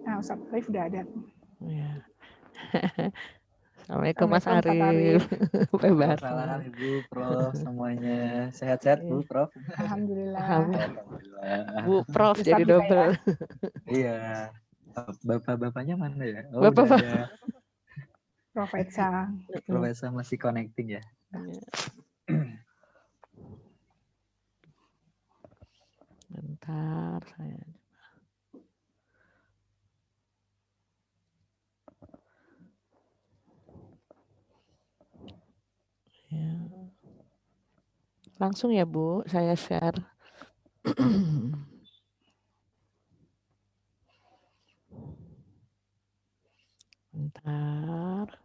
Nah, Ustaz Arif udah ada. Ya. Assalamualaikum Mas Assalamualaikum Ustaz Arif. Arif. Waalaikumsalam Ibu, Prof, semuanya. Sehat-sehat Bu, Iya. Prof? Alhamdulillah. Alhamdulillah. Bu Prof Ustaz jadi kita ya. double. Iya. Bapak-bapaknya mana ya? Oh, udah Bapak. ada. Prof Eca. Prof Esa masih connecting ya? Bentar saya. Ya. Langsung ya Bu, saya share. Bentar.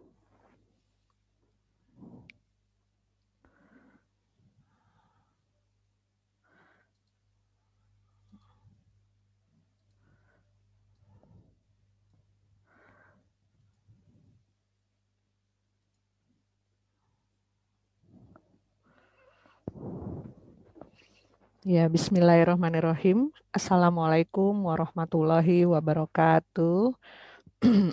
Ya, bismillahirrahmanirrahim. Assalamualaikum warahmatullahi wabarakatuh.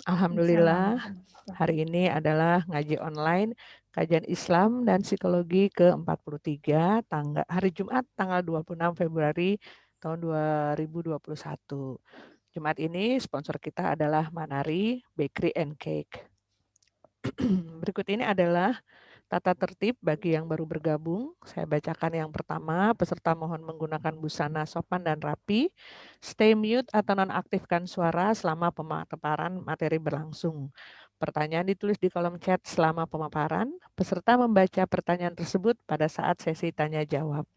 Alhamdulillah, hari ini adalah ngaji online kajian Islam dan Psikologi ke-43 hari Jumat tanggal 26 Februari tahun 2021. Jumat ini sponsor kita adalah Manari Bakery and Cake. Berikut ini adalah tata tertib bagi yang baru bergabung. Saya bacakan yang pertama, peserta mohon menggunakan busana sopan dan rapi, stay mute atau nonaktifkan suara selama pemaparan materi berlangsung. Pertanyaan ditulis di kolom chat selama pemaparan, peserta membaca pertanyaan tersebut pada saat sesi tanya jawab.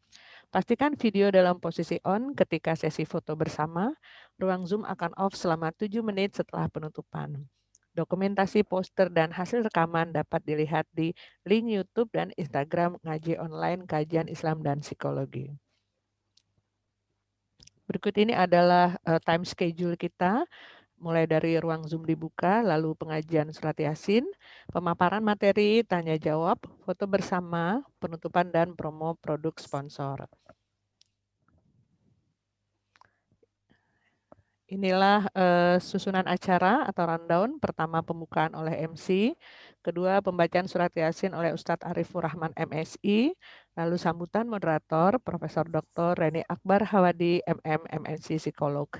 Pastikan video dalam posisi on ketika sesi foto bersama, ruang Zoom akan off selama 7 menit setelah penutupan. Dokumentasi poster dan hasil rekaman dapat dilihat di link YouTube dan Instagram Ngaji Online Kajian Islam dan Psikologi. Berikut ini adalah time schedule kita, mulai dari ruang Zoom dibuka, lalu pengajian surat Yasin, pemaparan materi, tanya jawab, foto bersama, penutupan dan promo produk sponsor. Inilah susunan acara atau rundown. Pertama, pembukaan oleh MC. Kedua, pembacaan surat Yasin oleh Ustadz Arifur Rahman MSI. Lalu sambutan moderator Profesor Dr. Reni Akbar Hawadi MM MNC Psikolog.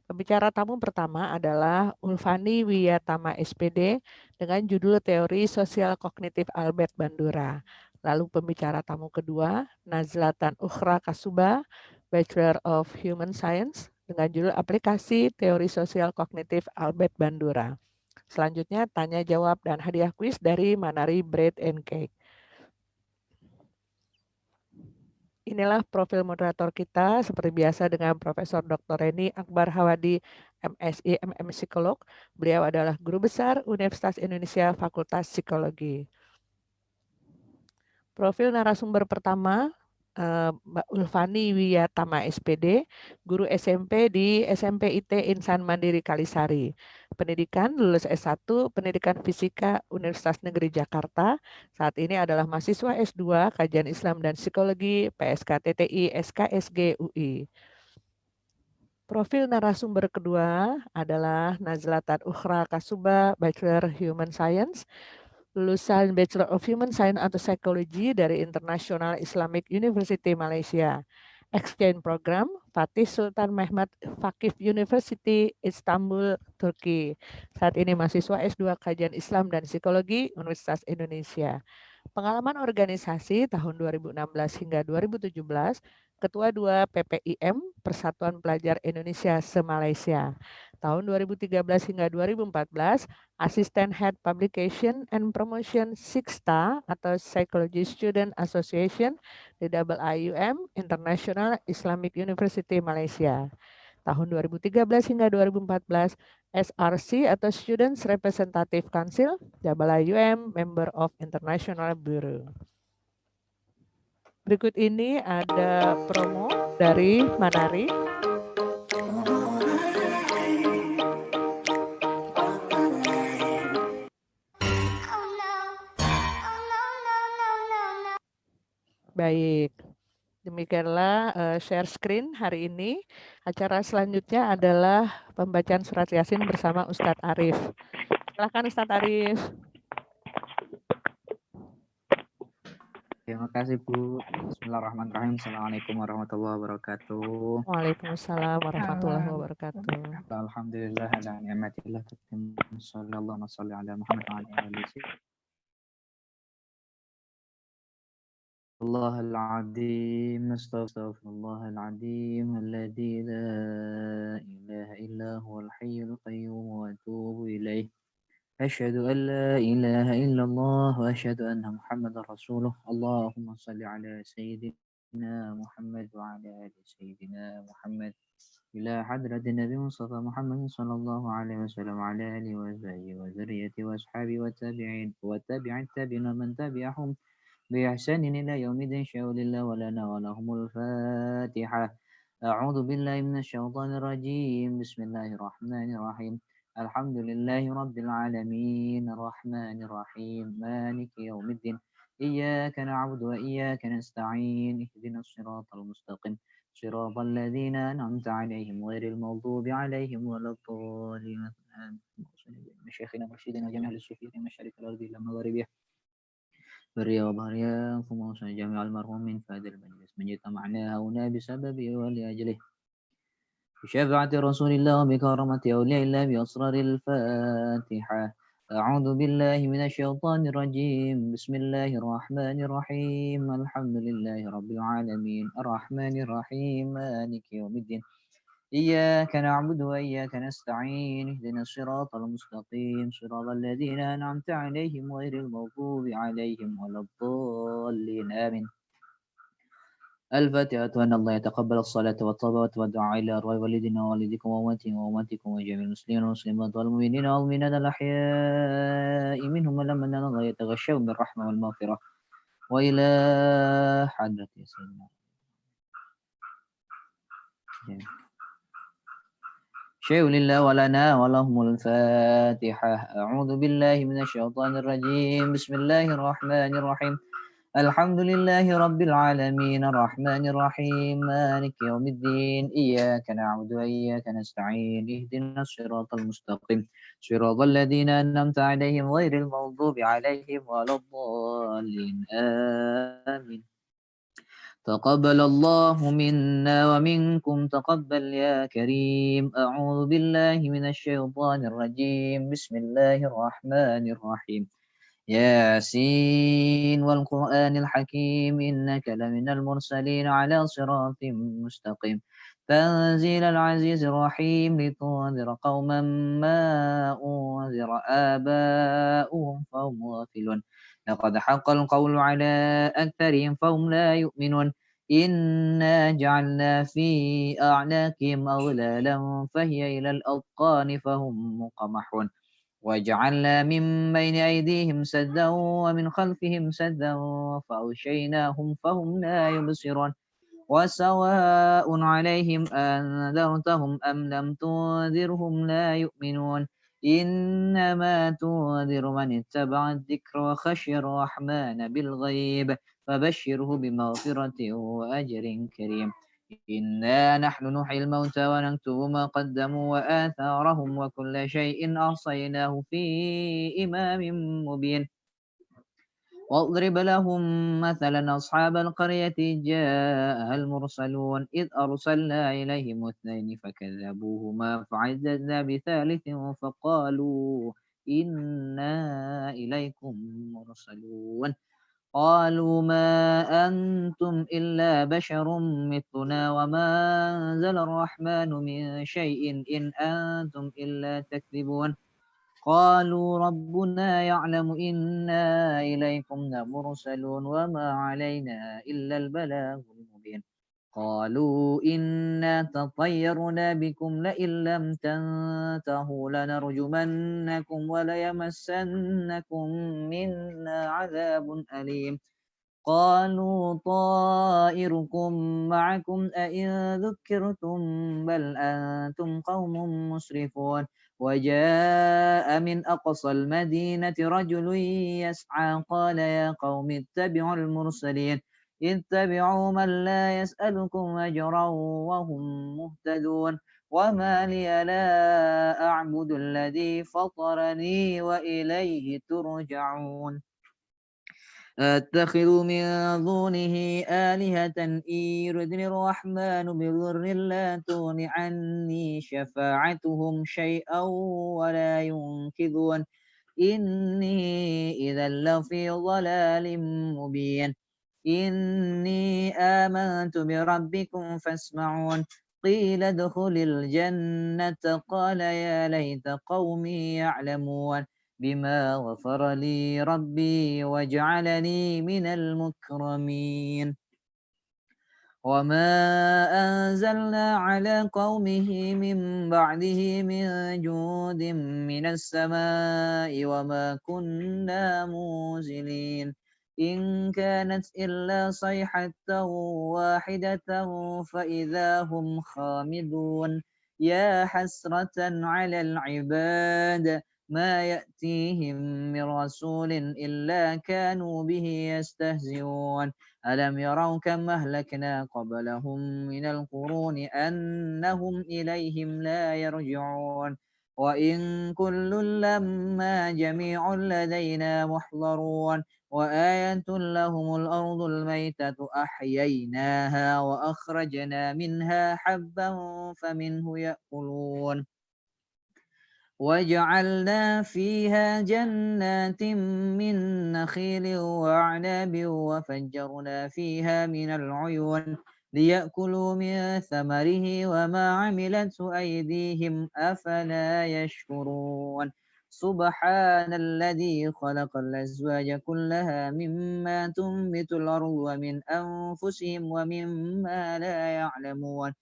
Pembicara tamu pertama adalah Ulfani Wiyatama SPD dengan judul Teori Sosial Kognitif Albert Bandura. Lalu pembicara tamu kedua, Nazlatan Ukhra Kasuba, Bachelor of Human Science, dengan judul Aplikasi Teori Sosial Kognitif Albert Bandura. Selanjutnya tanya jawab dan hadiah kuis dari Manari Bread and Cake. Inilah profil moderator kita seperti biasa dengan Profesor Dr. Reni Akbar Hawadi MSI MM Psikolog. Beliau adalah guru besar Universitas Indonesia Fakultas Psikologi. Profil narasumber pertama Mbak Ulfani Wiyatama SPD, guru SMP di SMP IT Insan Mandiri Kalisari. Pendidikan lulus S1, Pendidikan Fisika Universitas Negeri Jakarta. Saat ini adalah mahasiswa S2 Kajian Islam dan Psikologi PSKTTI SKSG UI. Profil narasumber kedua adalah Nazlatan Ukhra Kasuba, Bachelor Human Science, lulusan Bachelor of Human Science atau Psychology dari International Islamic University Malaysia. Exchange Program Fatih Sultan Mehmet Vakif University Istanbul, Turki. Saat ini mahasiswa S2 Kajian Islam dan Psikologi Universitas Indonesia. Pengalaman organisasi tahun 2016 hingga 2017, Ketua 2 PPIM Persatuan Pelajar Indonesia se-Malaysia. Tahun 2013 hingga 2014, Assistant Head Publication and Promotion Siksta atau Psychology Student Association di IIUM International Islamic University Malaysia. Tahun 2013 hingga 2014, SRC atau Students Representative Council IIUM Member of International Bureau. Berikut ini ada promo dari Manari. Baik, Demikianlah share screen hari ini. Acara selanjutnya adalah pembacaan surat Yasin bersama Ustadz Arif. Silakan Ustadz Arif. Terima kasih Bu. Bismillahirrahmanirrahim. Assalamualaikum warahmatullahi wabarakatuh. Waalaikumsalam warahmatullahi wabarakatuh. Alhamdulillah ala ni'matillah. Sallallahu ala Muhammad wa ala alihi. الله العظيم استغفر الله العظيم الذي لا إله إلا هو الحي القيوم وأتوب إليه أشهد أن لا إله إلا الله وأشهد أن محمد رسوله اللهم صل على سيدنا محمد وعلى آل سيدنا محمد إلى حضرة النبي مصطفى محمد صلى الله عليه وسلم وعلى آله وصحبه وذريته وأصحابه والتابعين التابعين ومن تبعهم بإحسان إلى يوم الدين شاء لله ولنا ولهم الفاتحة أعوذ بالله من الشيطان الرجيم بسم الله الرحمن الرحيم الحمد لله رب العالمين الرحمن الرحيم مالك يوم الدين إياك نعبد وإياك نستعين اهدنا الصراط المستقيم صراط الذين أنعمت عليهم غير المغضوب عليهم ولا الضالين مشايخنا مرشدنا جميع الصوفية من مشارق الأرض إلى مغاربها بريا وبهريا فموسى جميع المرحومين في هذا المجلس من يتمعنا هنا بسببه ولأجله بشفاعة رسول الله بكرامة أولياء الله بأسرار الفاتحة أعوذ بالله من الشيطان الرجيم بسم الله الرحمن الرحيم الحمد لله رب العالمين الرحمن الرحيم مالك يوم الدين إياك نعبد وإياك نستعين اهدنا الصراط المستقيم صراط الذين أنعمت عليهم غير المغضوب عليهم ولا الضالين آمين الفاتحة وأن الله يتقبل الصلاة والصلوات والدعاء إلى أرواح والدنا ووالدكم وأمواتهم وأمواتكم وجميع المسلمين والمسلمات والمؤمنين والمؤمنات الأحياء منهم ولمن الله يتغشوا بالرحمة والمغفرة وإلى حضرة سيدنا شيء لله ولنا ولهم الفاتحة أعوذ بالله من الشيطان الرجيم بسم الله الرحمن الرحيم الحمد لله رب العالمين الرحمن الرحيم مالك يوم الدين إياك نعبد وإياك نستعين اهدنا الصراط المستقيم صراط الذين أنعمت عليهم غير المغضوب عليهم ولا الضالين آمين تقبل الله منا ومنكم تقبل يا كريم أعوذ بالله من الشيطان الرجيم بسم الله الرحمن الرحيم ياسين والقرآن الحكيم إنك لمن المرسلين على صراط مستقيم تنزيل العزيز الرحيم لتنذر قوما ما أنذر آباؤهم فهم غافلون لقد حق القول على أكثرهم فهم لا يؤمنون إنا جعلنا في أعناقهم أغلالا فهي إلى الأذقان فهم مقمحون وجعلنا من بين أيديهم سدا ومن خلفهم سدا فأغشيناهم فهم لا يبصرون وسواء عليهم أنذرتهم أم لم تنذرهم لا يؤمنون إنما تنذر من اتبع الذكر وخشي الرحمن بالغيب فبشره بمغفرة وأجر كريم إنا نحن نحيي الموتى ونكتب ما قدموا وآثارهم وكل شيء أحصيناه في إمام مبين واضرب لهم مثلا أصحاب القرية جاءها المرسلون إذ أرسلنا إليهم اثنين فكذبوهما فعززنا بثالث فقالوا إنا إليكم مرسلون قالوا ما أنتم إلا بشر مثلنا وما أنزل الرحمن من شيء إن أنتم إلا تكذبون قالوا ربنا يعلم إنا إليكم لمرسلون وما علينا إلا البلاغ المبين قالوا إنا تطيرنا بكم لئن لم تنتهوا لنرجمنكم وليمسنكم منا عذاب أليم قالوا طائركم معكم أئن ذكرتم بل أنتم قوم مسرفون وجاء من أقصى المدينة رجل يسعى قال يا قوم اتبعوا المرسلين اتبعوا من لا يسألكم أجرا وهم مهتدون وما لي لا أعبد الذي فطرني وإليه ترجعون أتخذ من دونه آلهة إن يردني الرحمن بضر لا تغن عني شفاعتهم شيئا ولا ينقذون إني إذا لفي ضلال مبين إني آمنت بربكم فاسمعون قيل ادخل الجنة قال يا ليت قومي يعلمون بما غفر لي ربي وجعلني من المكرمين وما أنزلنا على قومه من بعده من جود من السماء وما كنا منزلين إن كانت إلا صيحة واحدة فإذا هم خامدون يا حسرة على العباد ما يأتيهم من رسول إلا كانوا به يستهزئون ألم يروا كم أهلكنا قبلهم من القرون أنهم إليهم لا يرجعون وإن كل لما جميع لدينا محضرون وآية لهم الأرض الميتة أحييناها وأخرجنا منها حبا فمنه يأكلون وجعلنا فيها جنات من نخيل وأعناب وفجرنا فيها من العيون ليأكلوا من ثمره وما عملته أيديهم أفلا يشكرون سبحان الذي خلق الأزواج كلها مما تنبت الأرض ومن أنفسهم ومما لا يعلمون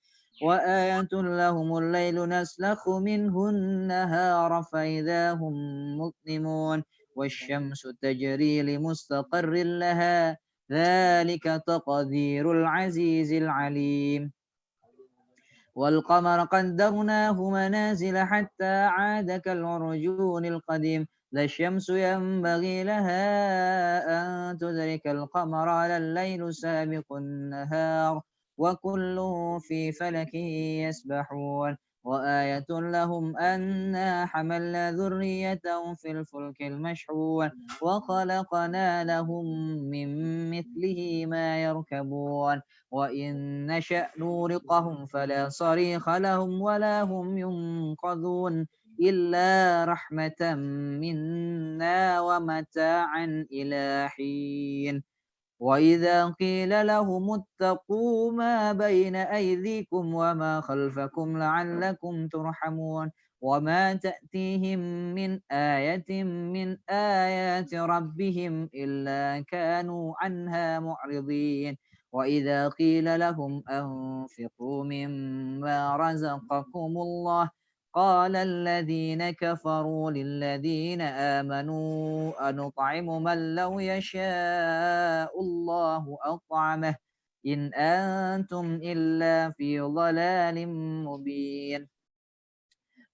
وآية لهم الليل نسلخ منه النهار فإذا هم مظلمون والشمس تجري لمستقر لها ذلك تقدير العزيز العليم والقمر قدرناه منازل حتى عاد كالعرجون القديم لا الشمس ينبغي لها أن تدرك القمر على الليل سابق النهار وكل في فلك يسبحون وآية لهم أنا حملنا ذريتهم في الفلك المشحون وخلقنا لهم من مثله ما يركبون وإن نشأ نورقهم فلا صريخ لهم ولا هم ينقذون إلا رحمة منا ومتاعا إلى حين وإذا قيل لهم اتقوا ما بين أيديكم وما خلفكم لعلكم ترحمون وما تأتيهم من آية من آيات ربهم إلا كانوا عنها معرضين وإذا قيل لهم أنفقوا مما رزقكم الله قال الذين كفروا للذين آمنوا أنطعم من لو يشاء الله أطعمه إن أنتم إلا في ضلال مبين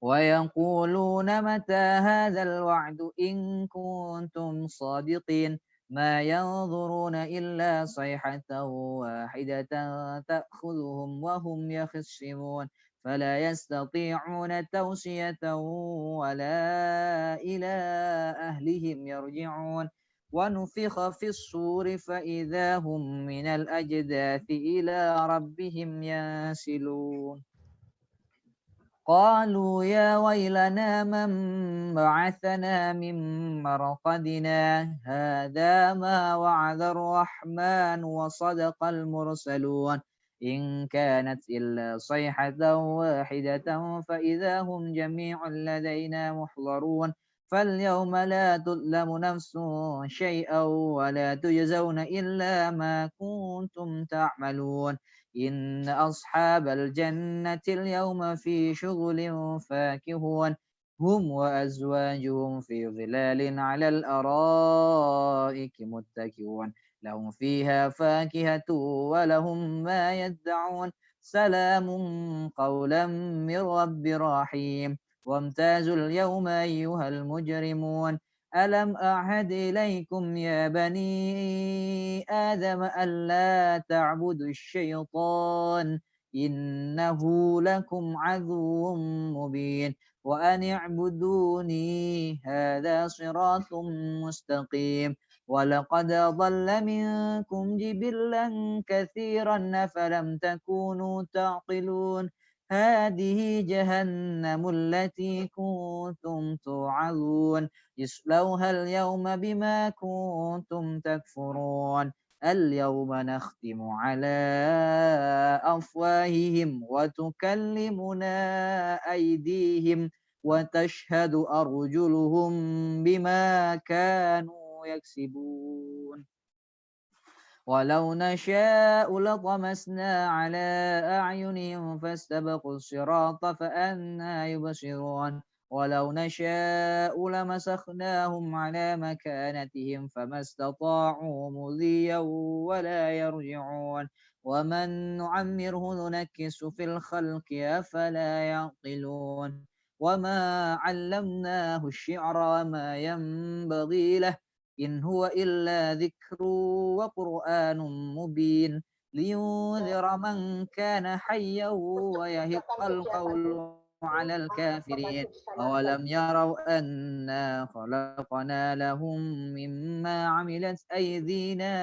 ويقولون متى هذا الوعد إن كنتم صادقين ما ينظرون إلا صيحة واحدة تأخذهم وهم يخصمون فلا يستطيعون توصية ولا إلى أهلهم يرجعون ونفخ في الصور فإذا هم من الأجداث إلى ربهم ينسلون قالوا يا ويلنا من بعثنا من مرقدنا هذا ما وعد الرحمن وصدق المرسلون إن كانت إلا صيحة واحدة فإذا هم جميع لدينا محضرون فاليوم لا تظلم نفس شيئا ولا تجزون إلا ما كنتم تعملون إن أصحاب الجنة اليوم في شغل فاكهون هم وأزواجهم في ظلال على الأرائك متكئون لهم فيها فاكهة ولهم ما يدعون سلام قولا من رب رحيم وامتازوا اليوم أيها المجرمون ألم أعهد إليكم يا بني آدم ألا تعبدوا الشيطان إنه لكم عدو مبين وأن اعبدوني هذا صراط مستقيم ولقد ضل منكم جبلا كثيرا أفلم تكونوا تعقلون هذه جهنم التي كنتم توعدون اصلوها اليوم بما كنتم تكفرون اليوم نختم على أفواههم وتكلمنا أيديهم وتشهد أرجلهم بما كانوا يكسبون ولو نشاء لطمسنا على أعينهم فاستبقوا الصراط فأنى يبصرون ولو نشاء لمسخناهم على مكانتهم فما استطاعوا مضيا ولا يرجعون ومن نعمره ننكس في الخلق أفلا يعقلون وما علمناه الشعر وما ينبغي له إن هو إلا ذكر وقرآن مبين لينذر من كان حيا ويهق القول على الكافرين أولم يروا أنا خلقنا لهم مما عملت أيدينا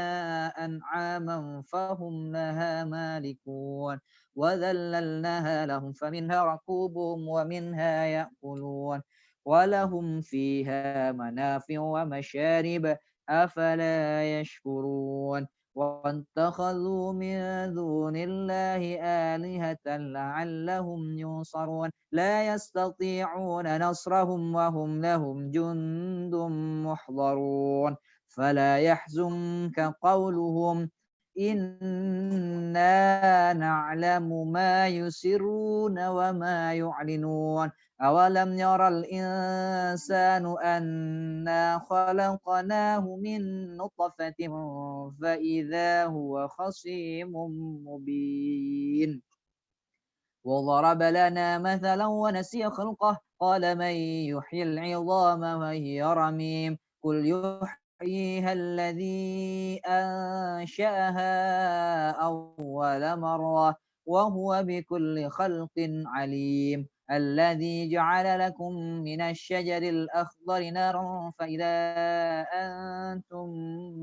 أنعاما فهم لها مالكون وذللناها لهم فمنها ركوبهم ومنها يأكلون ولهم فيها منافع ومشارب أفلا يشكرون واتخذوا من دون الله آلهة لعلهم ينصرون لا يستطيعون نصرهم وهم لهم جند محضرون فلا يحزنك قولهم إنا نعلم ما يسرون وما يعلنون أولم يرى الإنسان أنا خلقناه من نطفة فإذا هو خصيم مبين وضرب لنا مثلا ونسي خلقه قال من يحيي العظام وهي رميم قل يحييها الذي أنشأها أول مرة وهو بكل خلق عليم الذي جعل لكم من الشجر الأخضر نارا فإذا أنتم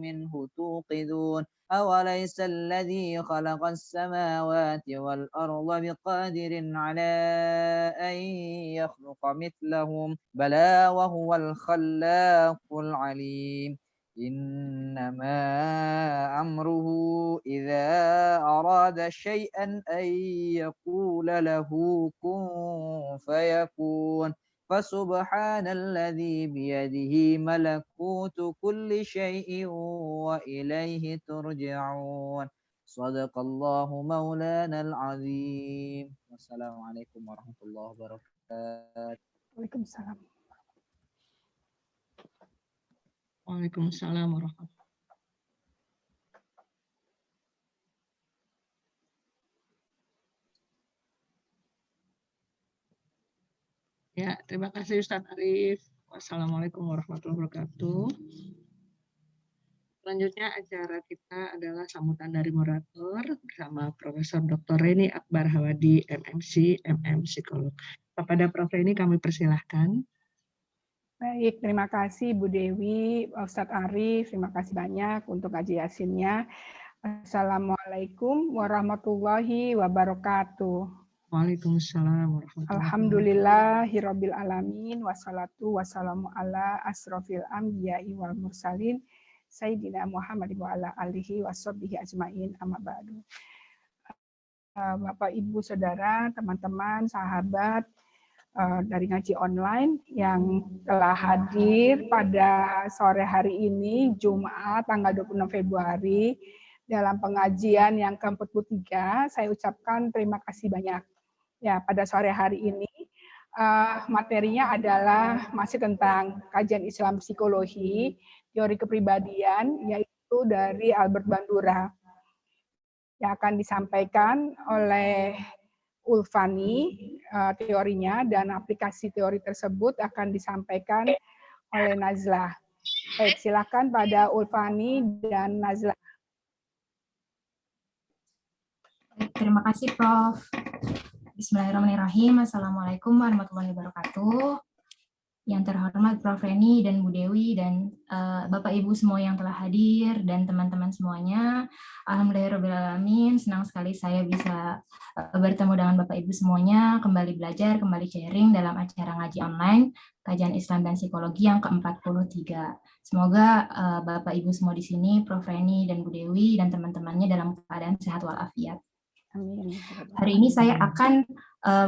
منه توقدون أوليس الذي خلق السماوات والأرض بقادر على أن يخلق مثلهم بلى وهو الخلاق العليم إنما أمره إذا أراد شيئا أن يقول له كن فيكون فسبحان الذي بيده ملكوت كل شيء وإليه ترجعون صدق الله مولانا العظيم والسلام عليكم ورحمة الله وبركاته. Waalaikumsalam. Waalaikumsalam warahmatullahi wabarakatuh. Ya, terima kasih Ustadz Arif. Wassalamualaikum warahmatullahi wabarakatuh. Selanjutnya acara kita adalah sambutan dari moderator bersama Profesor Dr. Reni Akbar Hawadi, MMC, MM Psikolog. Kepada Prof. Reni kami persilahkan. Baik, terima kasih Bu Dewi, Ustadz Arif, terima kasih banyak untuk ngaji yasinnya. Assalamualaikum warahmatullahi wabarakatuh. Waalaikumsalam warahmatullahi wabarakatuh. Alhamdulillahirabbil alamin wassalatu wassalamu ala asrofil anbiya'i wal mursalin Sayyidina Muhammad wa ala alihi washabbihi ajmain amma ba'du. Bapak, Ibu, Saudara, teman-teman, sahabat dari ngaji online yang telah hadir pada sore hari ini, Jumat tanggal 26 Februari, dalam pengajian yang ke-43, saya ucapkan terima kasih banyak. Ya, pada sore hari ini, materinya adalah masih tentang kajian Islam psikologi, teori kepribadian, yaitu dari Albert Bandura, yang akan disampaikan oleh Ulfani teorinya, dan aplikasi teori tersebut akan disampaikan oleh Nazla. Baik, silakan pada Ulfani dan Nazla. Terima kasih, Prof. Bismillahirrahmanirrahim. Assalamualaikum warahmatullahi wabarakatuh. Yang terhormat Prof. Reni dan Bu Dewi dan Bapak Ibu semua yang telah hadir dan teman-teman semuanya. Alhamdulillahirrahmanirrahim. Senang sekali saya bisa bertemu dengan Bapak Ibu semuanya, kembali belajar, kembali sharing dalam acara ngaji online, kajian Islam dan Psikologi yang ke-43. Semoga Bapak Ibu semua di sini, Prof. Reni dan Bu Dewi dan teman-temannya dalam keadaan sehat walafiat. Amin. Hari ini saya akan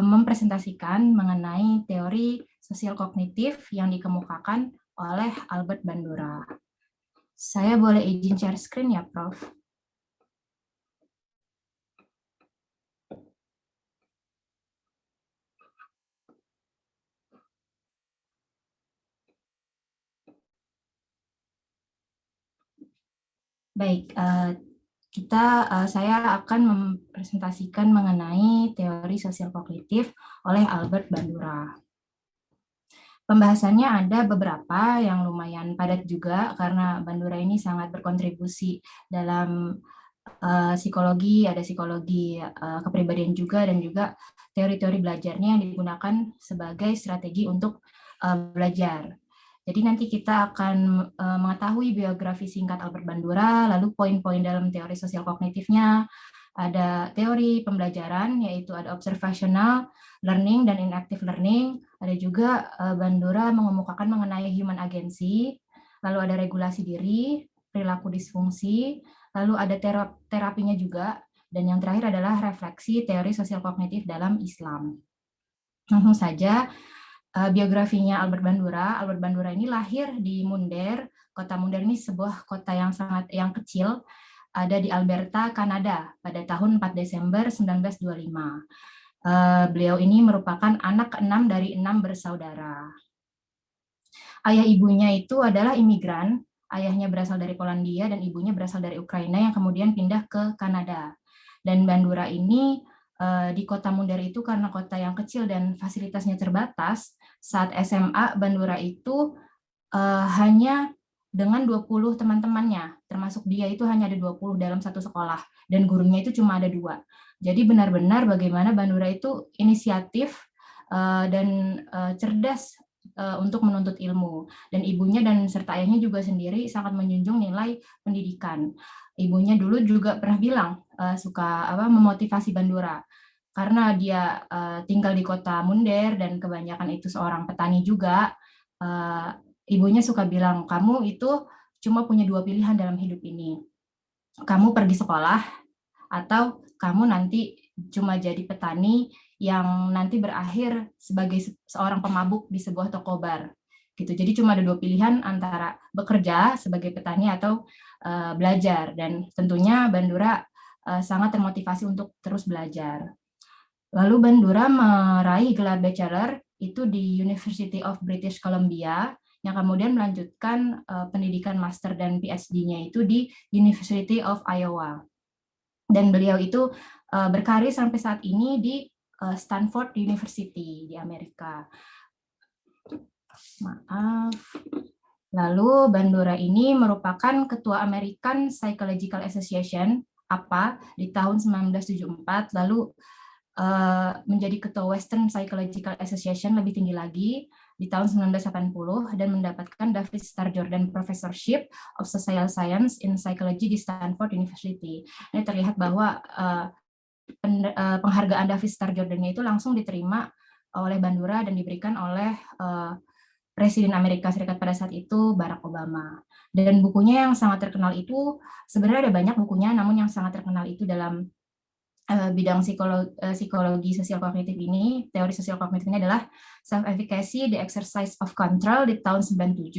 mempresentasikan mengenai teori sosial kognitif yang dikemukakan oleh Albert Bandura. Saya boleh izin share screen ya, Prof? Baik, saya akan mempresentasikan mengenai teori sosial kognitif oleh Albert Bandura. Pembahasannya ada beberapa yang lumayan padat juga karena Bandura ini sangat berkontribusi dalam psikologi, ada psikologi kepribadian juga dan juga teori-teori belajarnya yang digunakan sebagai strategi untuk belajar. Jadi nanti kita akan mengetahui biografi singkat Albert Bandura, lalu poin-poin dalam teori sosial kognitifnya, ada teori pembelajaran, yaitu ada observational learning dan inactive learning, ada juga Bandura mengemukakan mengenai human agency, lalu ada regulasi diri, perilaku disfungsi, lalu ada terapinya juga, dan yang terakhir adalah refleksi teori sosial kognitif dalam Islam. Langsung saja, biografinya Albert Bandura. Albert Bandura ini lahir di Munder. Kota Munder ini sebuah kota yang kecil, ada di Alberta, Kanada, pada tahun 4 Desember 1925. Beliau ini merupakan anak ke-6 dari 6 bersaudara. Ayah ibunya itu adalah imigran, ayahnya berasal dari Polandia dan ibunya berasal dari Ukraina yang kemudian pindah ke Kanada. Dan Bandura ini di kota Munder itu karena kota yang kecil dan fasilitasnya terbatas, saat SMA Bandura itu hanya dengan 20 teman-temannya, termasuk dia itu hanya ada 20 dalam satu sekolah, dan gurunya itu cuma ada 2. Jadi benar-benar bagaimana Bandura itu inisiatif dan cerdas untuk menuntut ilmu. Dan ibunya dan serta ayahnya juga sendiri sangat menjunjung nilai pendidikan. Ibunya dulu juga pernah bilang suka memotivasi Bandura, karena dia tinggal di kota Munder dan kebanyakan itu seorang petani juga. Ibunya suka bilang, kamu itu cuma punya 2 pilihan dalam hidup ini. Kamu pergi sekolah, atau kamu nanti cuma jadi petani yang nanti berakhir sebagai seorang pemabuk di sebuah toko bar. Gitu. Jadi cuma ada 2 pilihan antara bekerja sebagai petani atau belajar. Dan tentunya Bandura sangat termotivasi untuk terus belajar. Lalu Bandura meraih gelar bachelor itu di University of British Columbia, yang kemudian melanjutkan pendidikan master dan PhD-nya itu di University of Iowa. Dan beliau itu berkarir sampai saat ini di Stanford University di Amerika. Maaf. Lalu Bandura ini merupakan ketua American Psychological Association, APA, di tahun 1974, lalu menjadi ketua Western Psychological Association lebih tinggi lagi di tahun 1980 dan mendapatkan David Starr Jordan Professorship of Social Science in Psychology di Stanford University. Ini terlihat bahwa penghargaan David Starr Jordan-nya itu langsung diterima oleh Bandura dan diberikan oleh Presiden Amerika Serikat pada saat itu, Barack Obama. Dan bukunya yang sangat terkenal itu, sebenarnya ada banyak bukunya, namun yang sangat terkenal itu dalam bidang psikologi sosial kognitif ini, teori sosial kognitif ini adalah Self-Efficacy, The Exercise of Control di tahun 97,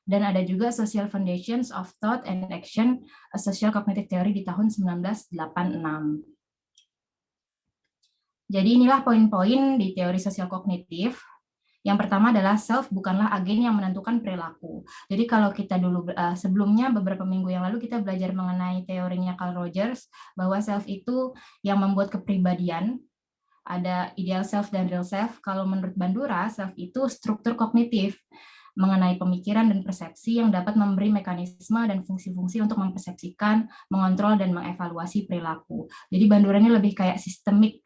dan ada juga Social Foundations of Thought and Action, a Social Cognitive Theory di tahun 1986. Jadi inilah poin-poin di teori sosial kognitif. Yang pertama adalah self bukanlah agen yang menentukan perilaku. Jadi kalau kita dulu sebelumnya beberapa minggu yang lalu kita belajar mengenai teorinya Carl Rogers bahwa self itu yang membuat kepribadian, ada ideal self dan real self. Kalau menurut Bandura, self itu struktur kognitif. mengenai pemikiran dan persepsi yang dapat memberi mekanisme dan fungsi-fungsi untuk mempersepsikan, mengontrol, dan mengevaluasi perilaku. Jadi Bandura ini lebih kayak sistemik,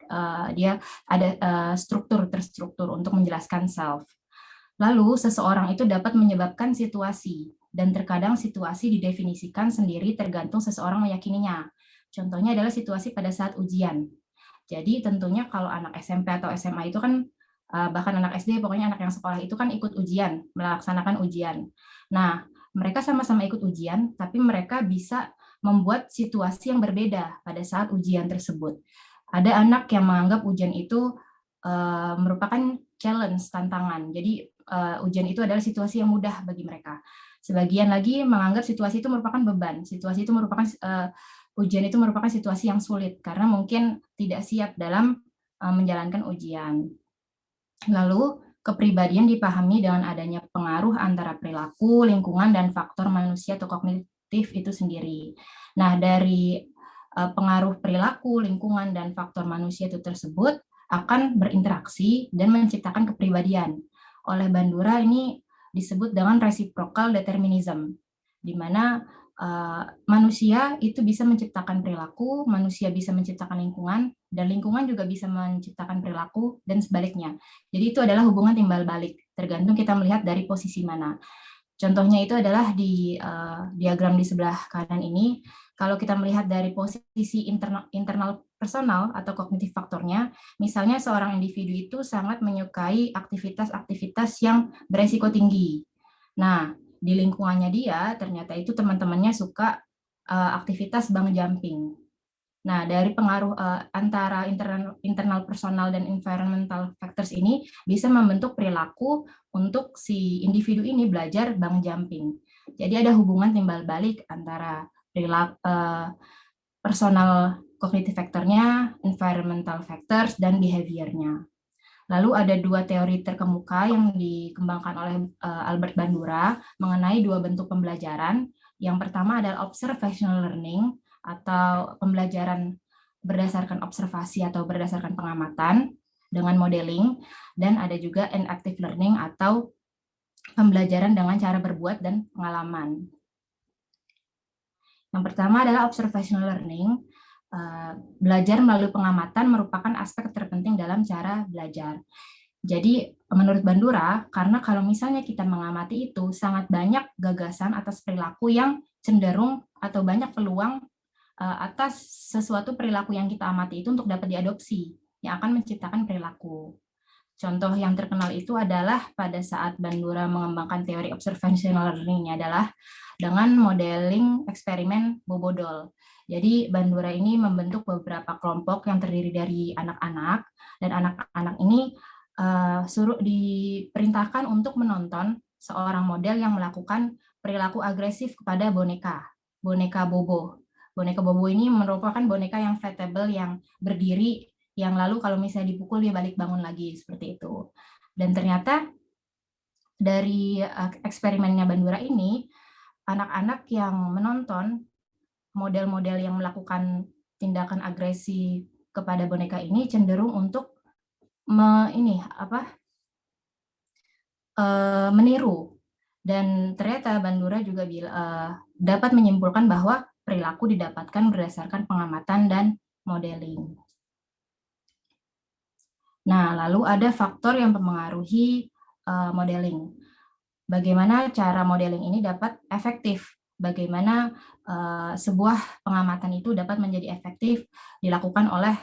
dia ada struktur terstruktur untuk menjelaskan self. Lalu, seseorang itu dapat menyebabkan situasi, dan terkadang situasi didefinisikan sendiri tergantung seseorang meyakininya. Contohnya adalah situasi pada saat ujian. Jadi tentunya kalau anak SMP atau SMA itu kan, bahkan anak SD, pokoknya anak yang sekolah itu kan ikut ujian, melaksanakan ujian. Nah, mereka sama-sama ikut ujian, tapi mereka bisa membuat situasi yang berbeda pada saat ujian tersebut. Ada anak yang menganggap ujian itu merupakan challenge, tantangan. Jadi ujian itu adalah situasi yang mudah bagi mereka. Sebagian lagi menganggap situasi itu merupakan beban, situasi itu merupakan ujian itu merupakan situasi yang sulit karena mungkin tidak siap dalam menjalankan ujian. Lalu, kepribadian dipahami dengan adanya pengaruh antara perilaku, lingkungan, dan faktor manusia atau kognitif itu sendiri. Nah, dari pengaruh perilaku, lingkungan, dan faktor manusia itu tersebut akan berinteraksi dan menciptakan kepribadian. Oleh Bandura ini disebut dengan reciprocal determinism, di mana manusia itu bisa menciptakan perilaku, manusia bisa menciptakan lingkungan, dan lingkungan juga bisa menciptakan perilaku, dan sebaliknya. Jadi itu adalah hubungan timbal balik, tergantung kita melihat dari posisi mana. Contohnya itu adalah di diagram di sebelah kanan ini. Kalau kita melihat dari posisi internal personal atau kognitif faktornya, misalnya seorang individu itu sangat menyukai aktivitas-aktivitas yang beresiko tinggi. Nah, di lingkungannya dia ternyata itu teman-temannya suka aktivitas bungee jumping. Nah, dari pengaruh antara internal personal dan environmental factors ini bisa membentuk perilaku untuk si individu ini belajar bungee jumping. Jadi ada hubungan timbal balik antara perilaku personal cognitive factor-nya, environmental factors, dan behavior-nya. Lalu ada dua teori terkemuka yang dikembangkan oleh Albert Bandura mengenai dua bentuk pembelajaran. Yang pertama adalah observational learning atau pembelajaran berdasarkan observasi atau berdasarkan pengamatan dengan modeling, dan ada juga enactive learning atau pembelajaran dengan cara berbuat dan pengalaman. Yang pertama adalah observational learning. Belajar melalui pengamatan merupakan aspek terpenting dalam cara belajar. Jadi menurut Bandura, karena kalau misalnya kita mengamati itu, sangat banyak gagasan atas perilaku yang cenderung atau banyak peluang atas sesuatu perilaku yang kita amati itu untuk dapat diadopsi, yang akan menciptakan perilaku. Contoh yang terkenal itu adalah pada saat Bandura mengembangkan teori observational learning adalah dengan modeling eksperimen Bobodol. Jadi Bandura ini membentuk beberapa kelompok yang terdiri dari anak-anak, dan anak-anak ini suruh diperintahkan untuk menonton seorang model yang melakukan perilaku agresif kepada boneka Bobo. Boneka Bobo ini merupakan boneka yang flatable, yang berdiri, yang lalu kalau misalnya dipukul dia balik bangun lagi, seperti itu. Dan ternyata dari eksperimennya Bandura ini, anak-anak yang menonton model-model yang melakukan tindakan agresi kepada boneka ini cenderung untuk meniru. Dan ternyata Bandura juga dapat menyimpulkan bahwa perilaku didapatkan berdasarkan pengamatan dan modeling. Nah, lalu ada faktor yang mempengaruhi modeling. Bagaimana cara modeling ini dapat efektif? Bagaimana sebuah pengamatan itu dapat menjadi efektif dilakukan oleh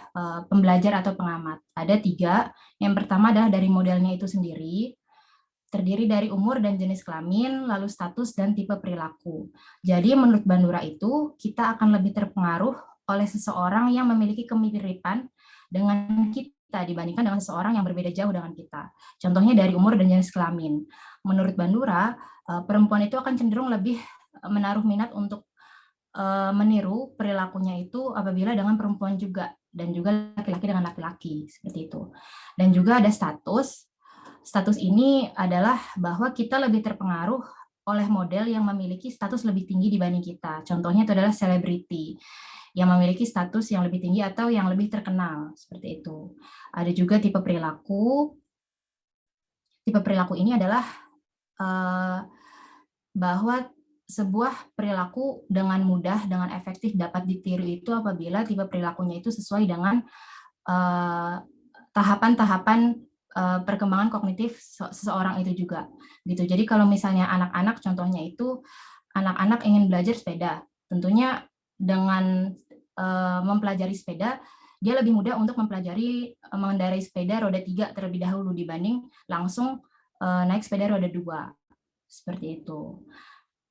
pembelajar atau pengamat? Ada 3. Yang pertama adalah dari modelnya itu sendiri, terdiri dari umur dan jenis kelamin, lalu status dan tipe perilaku. Jadi menurut Bandura itu, kita akan lebih terpengaruh oleh seseorang yang memiliki kemiripan dengan kita dibandingkan dengan seseorang yang berbeda jauh dengan kita. Contohnya dari umur dan jenis kelamin. Menurut Bandura, perempuan itu akan cenderung lebih menaruh minat untuk meniru perilakunya itu apabila dengan perempuan juga, dan juga laki-laki dengan laki-laki, seperti itu. Dan juga ada status. Status ini adalah bahwa kita lebih terpengaruh oleh model yang memiliki status lebih tinggi dibanding kita. Contohnya itu adalah selebriti yang memiliki status yang lebih tinggi atau yang lebih terkenal, seperti itu. Ada juga tipe perilaku. Tipe perilaku ini adalah bahwa sebuah perilaku dengan mudah, dengan efektif dapat ditiru itu apabila tipe perilakunya itu sesuai dengan tahapan-tahapan perkembangan kognitif seseorang itu juga. Gitu. Jadi kalau misalnya anak-anak, contohnya itu anak-anak ingin belajar sepeda, tentunya dengan mempelajari sepeda, dia lebih mudah untuk mempelajari mengendarai sepeda roda 3 terlebih dahulu dibanding langsung naik sepeda roda 2. Seperti itu.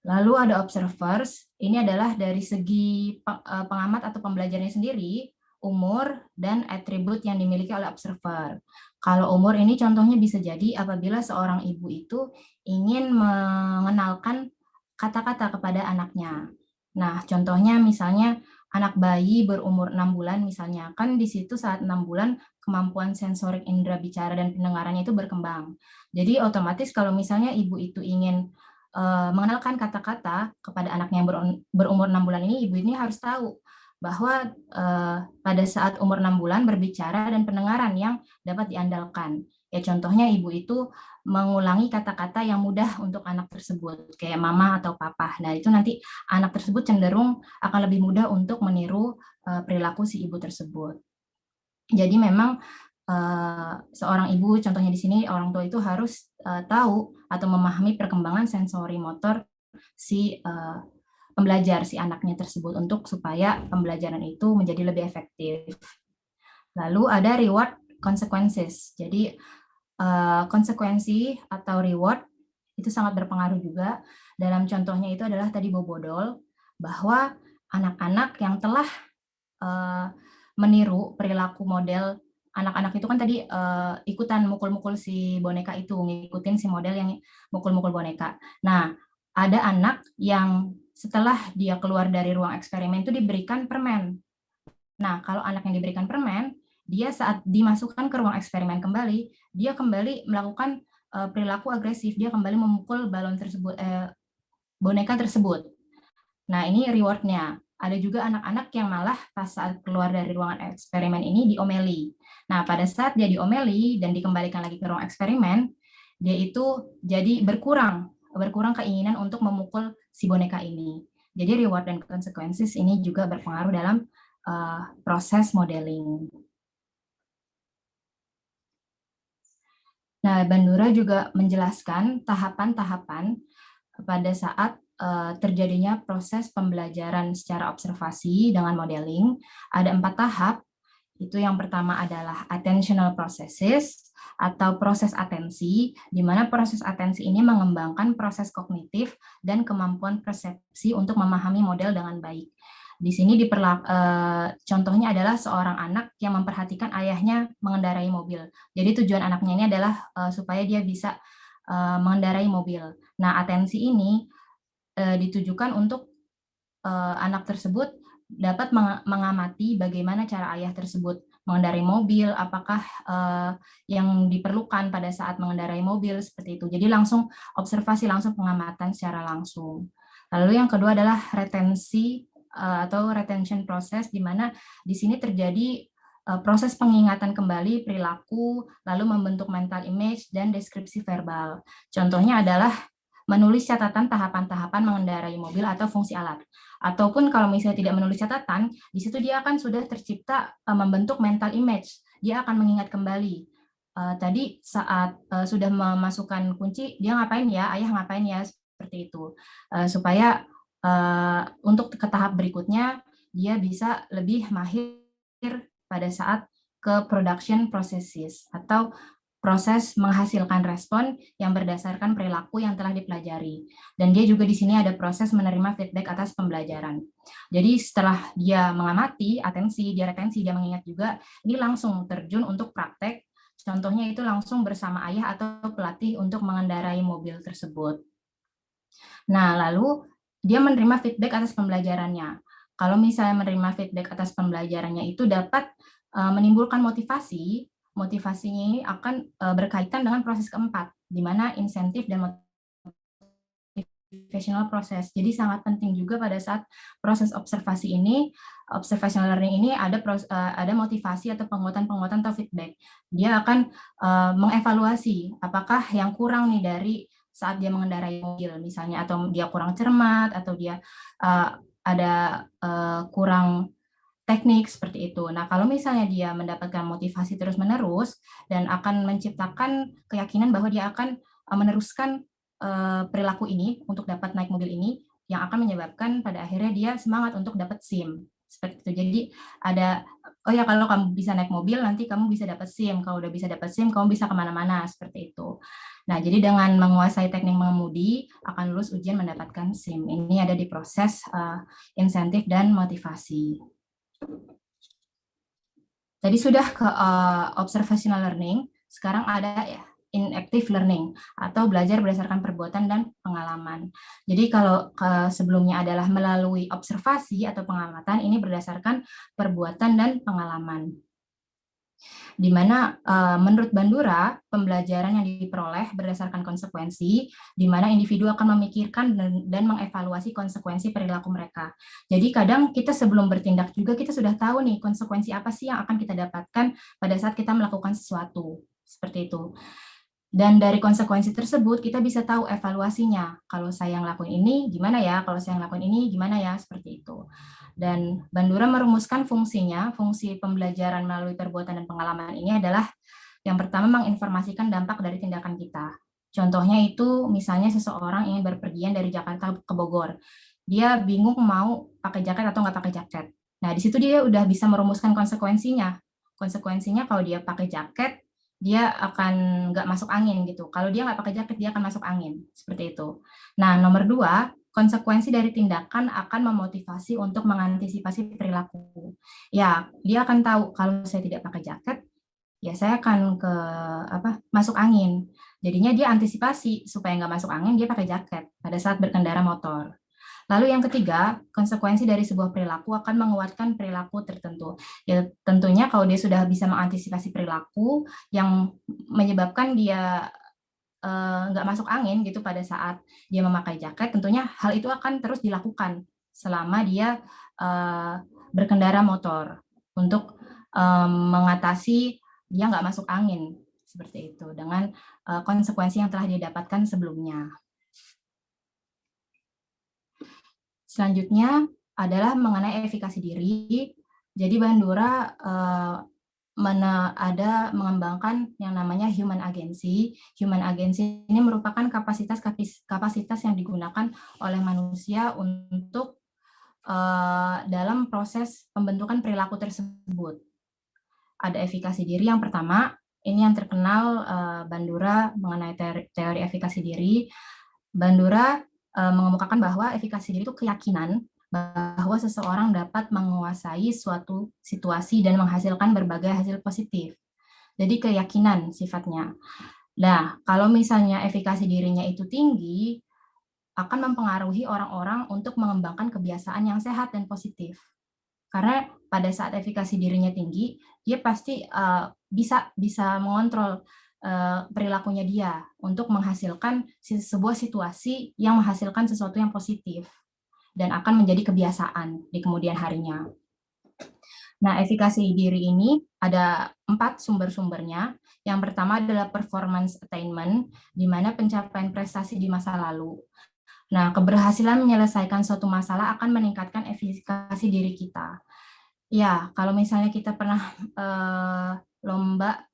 Lalu ada observers, ini adalah dari segi pengamat atau pembelajarnya sendiri, umur dan atribut yang dimiliki oleh observer. Kalau umur ini contohnya bisa jadi apabila seorang ibu itu ingin mengenalkan kata-kata kepada anaknya. Nah, contohnya misalnya anak bayi berumur 6 bulan misalnya, kan di situ saat 6 bulan kemampuan sensorik indera bicara dan pendengarannya itu berkembang. Jadi otomatis kalau misalnya ibu itu ingin mengenalkan kata-kata kepada anaknya yang berumur 6 bulan ini, ibu ini harus tahu bahwa pada saat umur 6 bulan berbicara dan pendengaran yang dapat diandalkan. Ya contohnya ibu itu mengulangi kata-kata yang mudah untuk anak tersebut, kayak mama atau papa. Nah itu nanti anak tersebut cenderung akan lebih mudah untuk meniru perilaku si ibu tersebut. Jadi memang seorang ibu, contohnya di sini orang tua itu harus tahu atau memahami perkembangan sensori motor si pembelajar, si anaknya tersebut untuk supaya pembelajaran itu menjadi lebih efektif. Lalu ada reward consequences. Jadi konsekuensi atau reward itu sangat berpengaruh juga. Dalam contohnya itu adalah tadi Bobodol, bahwa anak-anak yang telah meniru perilaku model anak-anak itu kan tadi ikutan mukul-mukul si boneka itu, ngikutin si model yang mukul-mukul boneka. Nah, ada anak yang setelah dia keluar dari ruang eksperimen itu diberikan permen. Nah, kalau anak yang diberikan permen, dia saat dimasukkan ke ruang eksperimen kembali, dia kembali melakukan perilaku agresif, dia kembali memukul balon tersebut, boneka tersebut. Nah, ini reward-nya. Ada juga anak-anak yang malah pas saat keluar dari ruangan eksperimen ini diomeli. Nah, pada saat dia diomeli dan dikembalikan lagi ke ruang eksperimen, dia itu jadi berkurang keinginan untuk memukul si boneka ini. Jadi reward dan consequences ini juga berpengaruh dalam proses modeling. Nah, Bandura juga menjelaskan tahapan-tahapan pada saat terjadinya proses pembelajaran secara observasi dengan modeling. Ada 4 tahap. Itu yang pertama adalah attentional processes atau proses atensi, di mana proses atensi ini mengembangkan proses kognitif dan kemampuan persepsi untuk memahami model dengan baik. Di sini contohnya adalah seorang anak yang memperhatikan ayahnya mengendarai mobil. Jadi tujuan anaknya ini adalah supaya dia bisa mengendarai mobil. Nah, atensi ini ditujukan untuk anak tersebut dapat mengamati bagaimana cara ayah tersebut mengendarai mobil, apakah yang diperlukan pada saat mengendarai mobil, seperti itu. Jadi langsung observasi, langsung pengamatan secara langsung. Lalu yang kedua adalah retensi atau retention process, di mana di sini terjadi proses pengingatan kembali perilaku, lalu membentuk mental image dan deskripsi verbal. Contohnya adalah menulis catatan tahapan-tahapan mengendarai mobil atau fungsi alat. Ataupun kalau misalnya tidak menulis catatan, di situ dia akan sudah tercipta membentuk mental image. Dia akan mengingat kembali. Tadi saat sudah memasukkan kunci, dia ngapain ya, ayah ngapain ya, seperti itu. Supaya untuk ke tahap berikutnya, dia bisa lebih mahir pada saat ke production processes atau proses menghasilkan respon yang berdasarkan perilaku yang telah dipelajari. Dan dia juga di sini ada proses menerima feedback atas pembelajaran. Jadi setelah dia mengamati, atensi, dia retensi, dia mengingat juga, ini langsung terjun untuk praktek. Contohnya itu langsung bersama ayah atau pelatih untuk mengendarai mobil tersebut. Nah, lalu dia menerima feedback atas pembelajarannya. Kalau misalnya menerima feedback atas pembelajarannya itu dapat menimbulkan motivasi. Motivasinya ini akan berkaitan dengan proses keempat, di mana insentif dan motivational process. Jadi sangat penting juga pada saat proses observasi ini, observational learning ini ada motivasi atau penguatan atau feedback. Dia akan mengevaluasi apakah yang kurang nih dari saat dia mengendarai mobil misalnya, atau dia kurang cermat, atau dia ada kurang teknik seperti itu. Nah, kalau misalnya dia mendapatkan motivasi terus-menerus dan akan menciptakan keyakinan bahwa dia akan meneruskan perilaku ini untuk dapat naik mobil ini, yang akan menyebabkan pada akhirnya dia semangat untuk dapat SIM. Seperti itu. Jadi ada, oh ya kalau kamu bisa naik mobil, nanti kamu bisa dapat SIM. Kalau udah bisa dapat SIM, kamu bisa kemana-mana, seperti itu. Nah, jadi dengan menguasai teknik mengemudi, akan lulus ujian mendapatkan SIM. Ini ada di proses insentif dan motivasi. Tadi sudah ke observational learning, sekarang ada ya inactive learning atau belajar berdasarkan perbuatan dan pengalaman. Jadi kalau sebelumnya adalah melalui observasi atau pengamatan, ini berdasarkan perbuatan dan pengalaman. Di mana menurut Bandura, pembelajaran yang diperoleh berdasarkan konsekuensi, di mana individu akan memikirkan dan mengevaluasi konsekuensi perilaku mereka. Jadi kadang kita sebelum bertindak juga kita sudah tahu nih konsekuensi apa sih yang akan kita dapatkan pada saat kita melakukan sesuatu. Seperti itu. Dan dari konsekuensi tersebut kita bisa tahu evaluasinya. Kalau saya ngelakuin ini gimana ya? Kalau saya ngelakuin ini gimana ya? Seperti itu. Dan Bandura merumuskan fungsinya, fungsi pembelajaran melalui perbuatan dan pengalaman ini adalah yang pertama menginformasikan dampak dari tindakan kita. Contohnya itu misalnya seseorang ingin berpergian dari Jakarta ke Bogor. Dia bingung mau pakai jaket atau nggak pakai jaket. Nah, di situ dia udah bisa merumuskan konsekuensinya. Konsekuensinya kalau dia pakai jaket, dia akan nggak masuk angin gitu. Kalau dia nggak pakai jaket, dia akan masuk angin. Seperti itu. Nah, nomor 2, konsekuensi dari tindakan akan memotivasi untuk mengantisipasi perilaku. Ya, dia akan tahu kalau saya tidak pakai jaket, ya saya akan masuk angin. Jadinya dia antisipasi supaya nggak masuk angin, dia pakai jaket pada saat berkendara motor. Lalu yang ketiga, konsekuensi dari sebuah perilaku akan menguatkan perilaku tertentu. Ya tentunya kalau dia sudah bisa mengantisipasi perilaku yang menyebabkan dia nggak masuk angin gitu pada saat dia memakai jaket, tentunya hal itu akan terus dilakukan selama dia berkendara motor untuk mengatasi dia nggak masuk angin seperti itu dengan konsekuensi yang telah dia dapatkan sebelumnya. Selanjutnya adalah mengenai efikasi diri. Jadi Bandura ada mengembangkan yang namanya human agency. Human agency ini merupakan kapasitas yang digunakan oleh manusia untuk dalam proses pembentukan perilaku tersebut. Ada efikasi diri yang pertama, ini yang terkenal Bandura mengenai teori efikasi diri. Bandura mengemukakan bahwa efikasi diri itu keyakinan bahwa seseorang dapat menguasai suatu situasi dan menghasilkan berbagai hasil positif. Jadi keyakinan sifatnya. Nah, kalau misalnya efikasi dirinya itu tinggi, akan mempengaruhi orang-orang untuk mengembangkan kebiasaan yang sehat dan positif. Karena pada saat efikasi dirinya tinggi, dia pasti bisa mengontrol perilakunya dia untuk menghasilkan sebuah situasi yang menghasilkan sesuatu yang positif dan akan menjadi kebiasaan di kemudian harinya. Nah, efikasi diri ini ada 4 sumber-sumbernya. Yang pertama adalah performance attainment, di mana pencapaian prestasi di masa lalu. Nah, keberhasilan menyelesaikan suatu masalah akan meningkatkan efikasi diri kita. Ya, kalau misalnya kita pernah lomba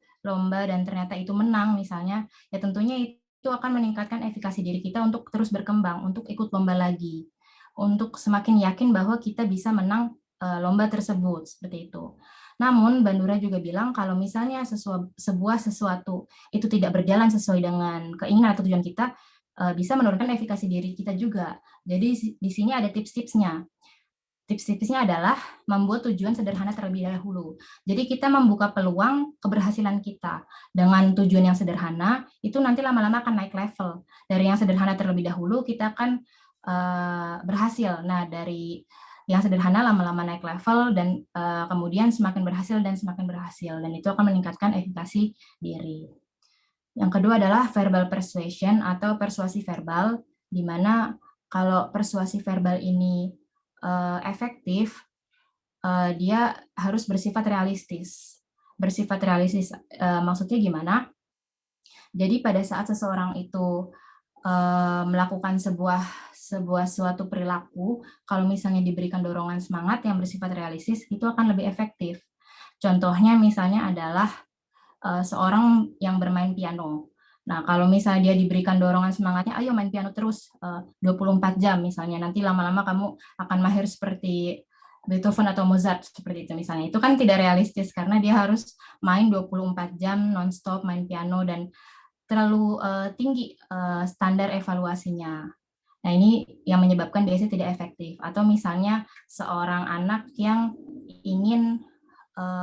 dan ternyata itu menang misalnya, ya tentunya itu akan meningkatkan efikasi diri kita untuk terus berkembang, untuk ikut lomba lagi, untuk semakin yakin bahwa kita bisa menang lomba tersebut, seperti itu. Namun Bandura juga bilang kalau misalnya sesuatu itu tidak berjalan sesuai dengan keinginan atau tujuan kita, bisa menurunkan efikasi diri kita juga. Jadi di sini ada tips-tipsnya. Tips-tipsnya adalah membuat tujuan sederhana terlebih dahulu. Jadi kita membuka peluang keberhasilan kita. Dengan tujuan yang sederhana, itu nanti lama-lama akan naik level. Dari yang sederhana terlebih dahulu, kita akan berhasil. Nah, dari yang sederhana lama-lama naik level, dan kemudian semakin berhasil dan semakin berhasil. Dan itu akan meningkatkan efikasi diri. Yang kedua adalah verbal persuasion atau persuasi verbal, di mana kalau persuasi verbal ini efektif, dia harus bersifat realistis. Bersifat realistis maksudnya gimana? Jadi pada saat seseorang itu melakukan suatu perilaku, kalau misalnya diberikan dorongan semangat yang bersifat realistis, itu akan lebih efektif. Contohnya misalnya adalah seorang yang bermain piano. Nah, kalau misalnya dia diberikan dorongan semangatnya, ayo main piano terus 24 jam misalnya, nanti lama-lama kamu akan mahir seperti Beethoven atau Mozart, seperti itu misalnya. Itu kan tidak realistis, karena dia harus main 24 jam non-stop main piano, dan terlalu tinggi standar evaluasinya. Nah, ini yang menyebabkan biasanya tidak efektif. Atau misalnya seorang anak yang ingin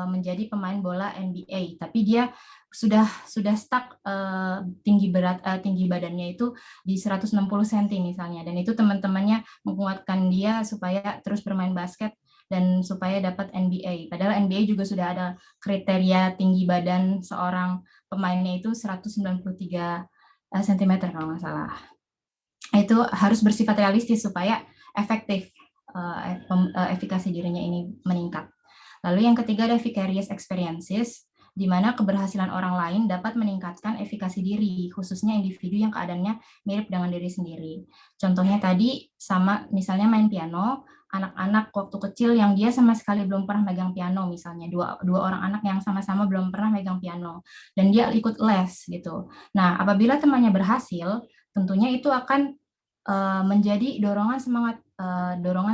menjadi pemain bola NBA, tapi dia sudah stuck tinggi badannya itu di 160 cm misalnya, dan itu teman-temannya menguatkan dia supaya terus bermain basket dan supaya dapat NBA. Padahal NBA juga sudah ada kriteria tinggi badan seorang pemainnya itu 193 cm kalau nggak salah. Itu harus bersifat realistis supaya efektif, efikasi dirinya ini meningkat. Lalu yang ketiga ada vicarious experiences, di mana keberhasilan orang lain dapat meningkatkan efikasi diri, khususnya individu yang keadaannya mirip dengan diri sendiri. Contohnya tadi sama misalnya main piano, anak-anak waktu kecil yang dia sama sekali belum pernah megang piano, misalnya dua orang anak yang sama-sama belum pernah megang piano, dan dia ikut les gitu. Nah, apabila temannya berhasil, tentunya itu akan menjadi dorongan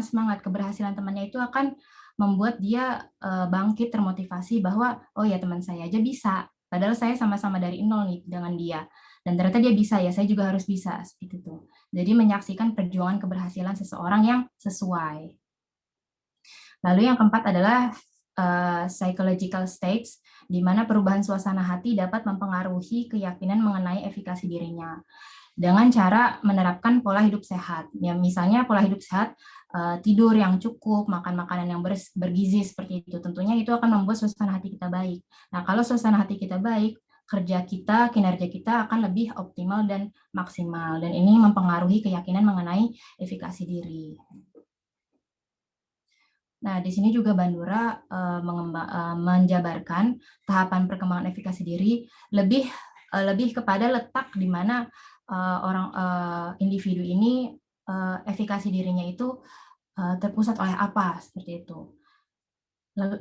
semangat keberhasilan temannya itu akan membuat dia bangkit, termotivasi bahwa oh ya teman saya aja bisa, padahal saya sama-sama dari nol nih dengan dia, dan ternyata dia bisa, ya saya juga harus bisa, seperti itu. Jadi menyaksikan perjuangan keberhasilan seseorang yang sesuai. Lalu yang keempat adalah psychological states, di mana perubahan suasana hati dapat mempengaruhi keyakinan mengenai efikasi dirinya dengan cara menerapkan pola hidup sehat. Ya, misalnya pola hidup sehat, tidur yang cukup, makan makanan yang bergizi seperti itu. Tentunya itu akan membuat suasana hati kita baik. Nah, kalau suasana hati kita baik, kerja kita, kinerja kita akan lebih optimal dan maksimal. Dan ini mempengaruhi keyakinan mengenai efikasi diri. Nah, di sini juga Bandura menjabarkan tahapan perkembangan efikasi diri lebih kepada letak di mana individu ini efikasi dirinya itu terpusat oleh apa, seperti itu.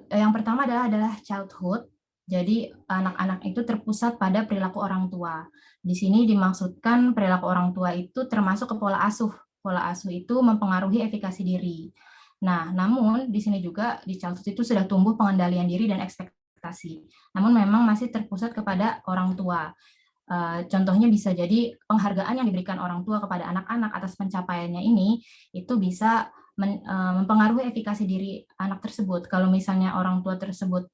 Yang pertama adalah childhood. Jadi anak-anak itu terpusat pada perilaku orang tua. Di sini dimaksudkan perilaku orang tua itu termasuk ke pola asuh. Pola asuh itu mempengaruhi efikasi diri. Nah, namun di sini juga di childhood itu sudah tumbuh pengendalian diri dan ekspektasi. Namun memang masih terpusat kepada orang tua. Contohnya bisa jadi penghargaan yang diberikan orang tua kepada anak-anak atas pencapaiannya ini, itu bisa mempengaruhi efikasi diri anak tersebut. Kalau misalnya orang tua tersebut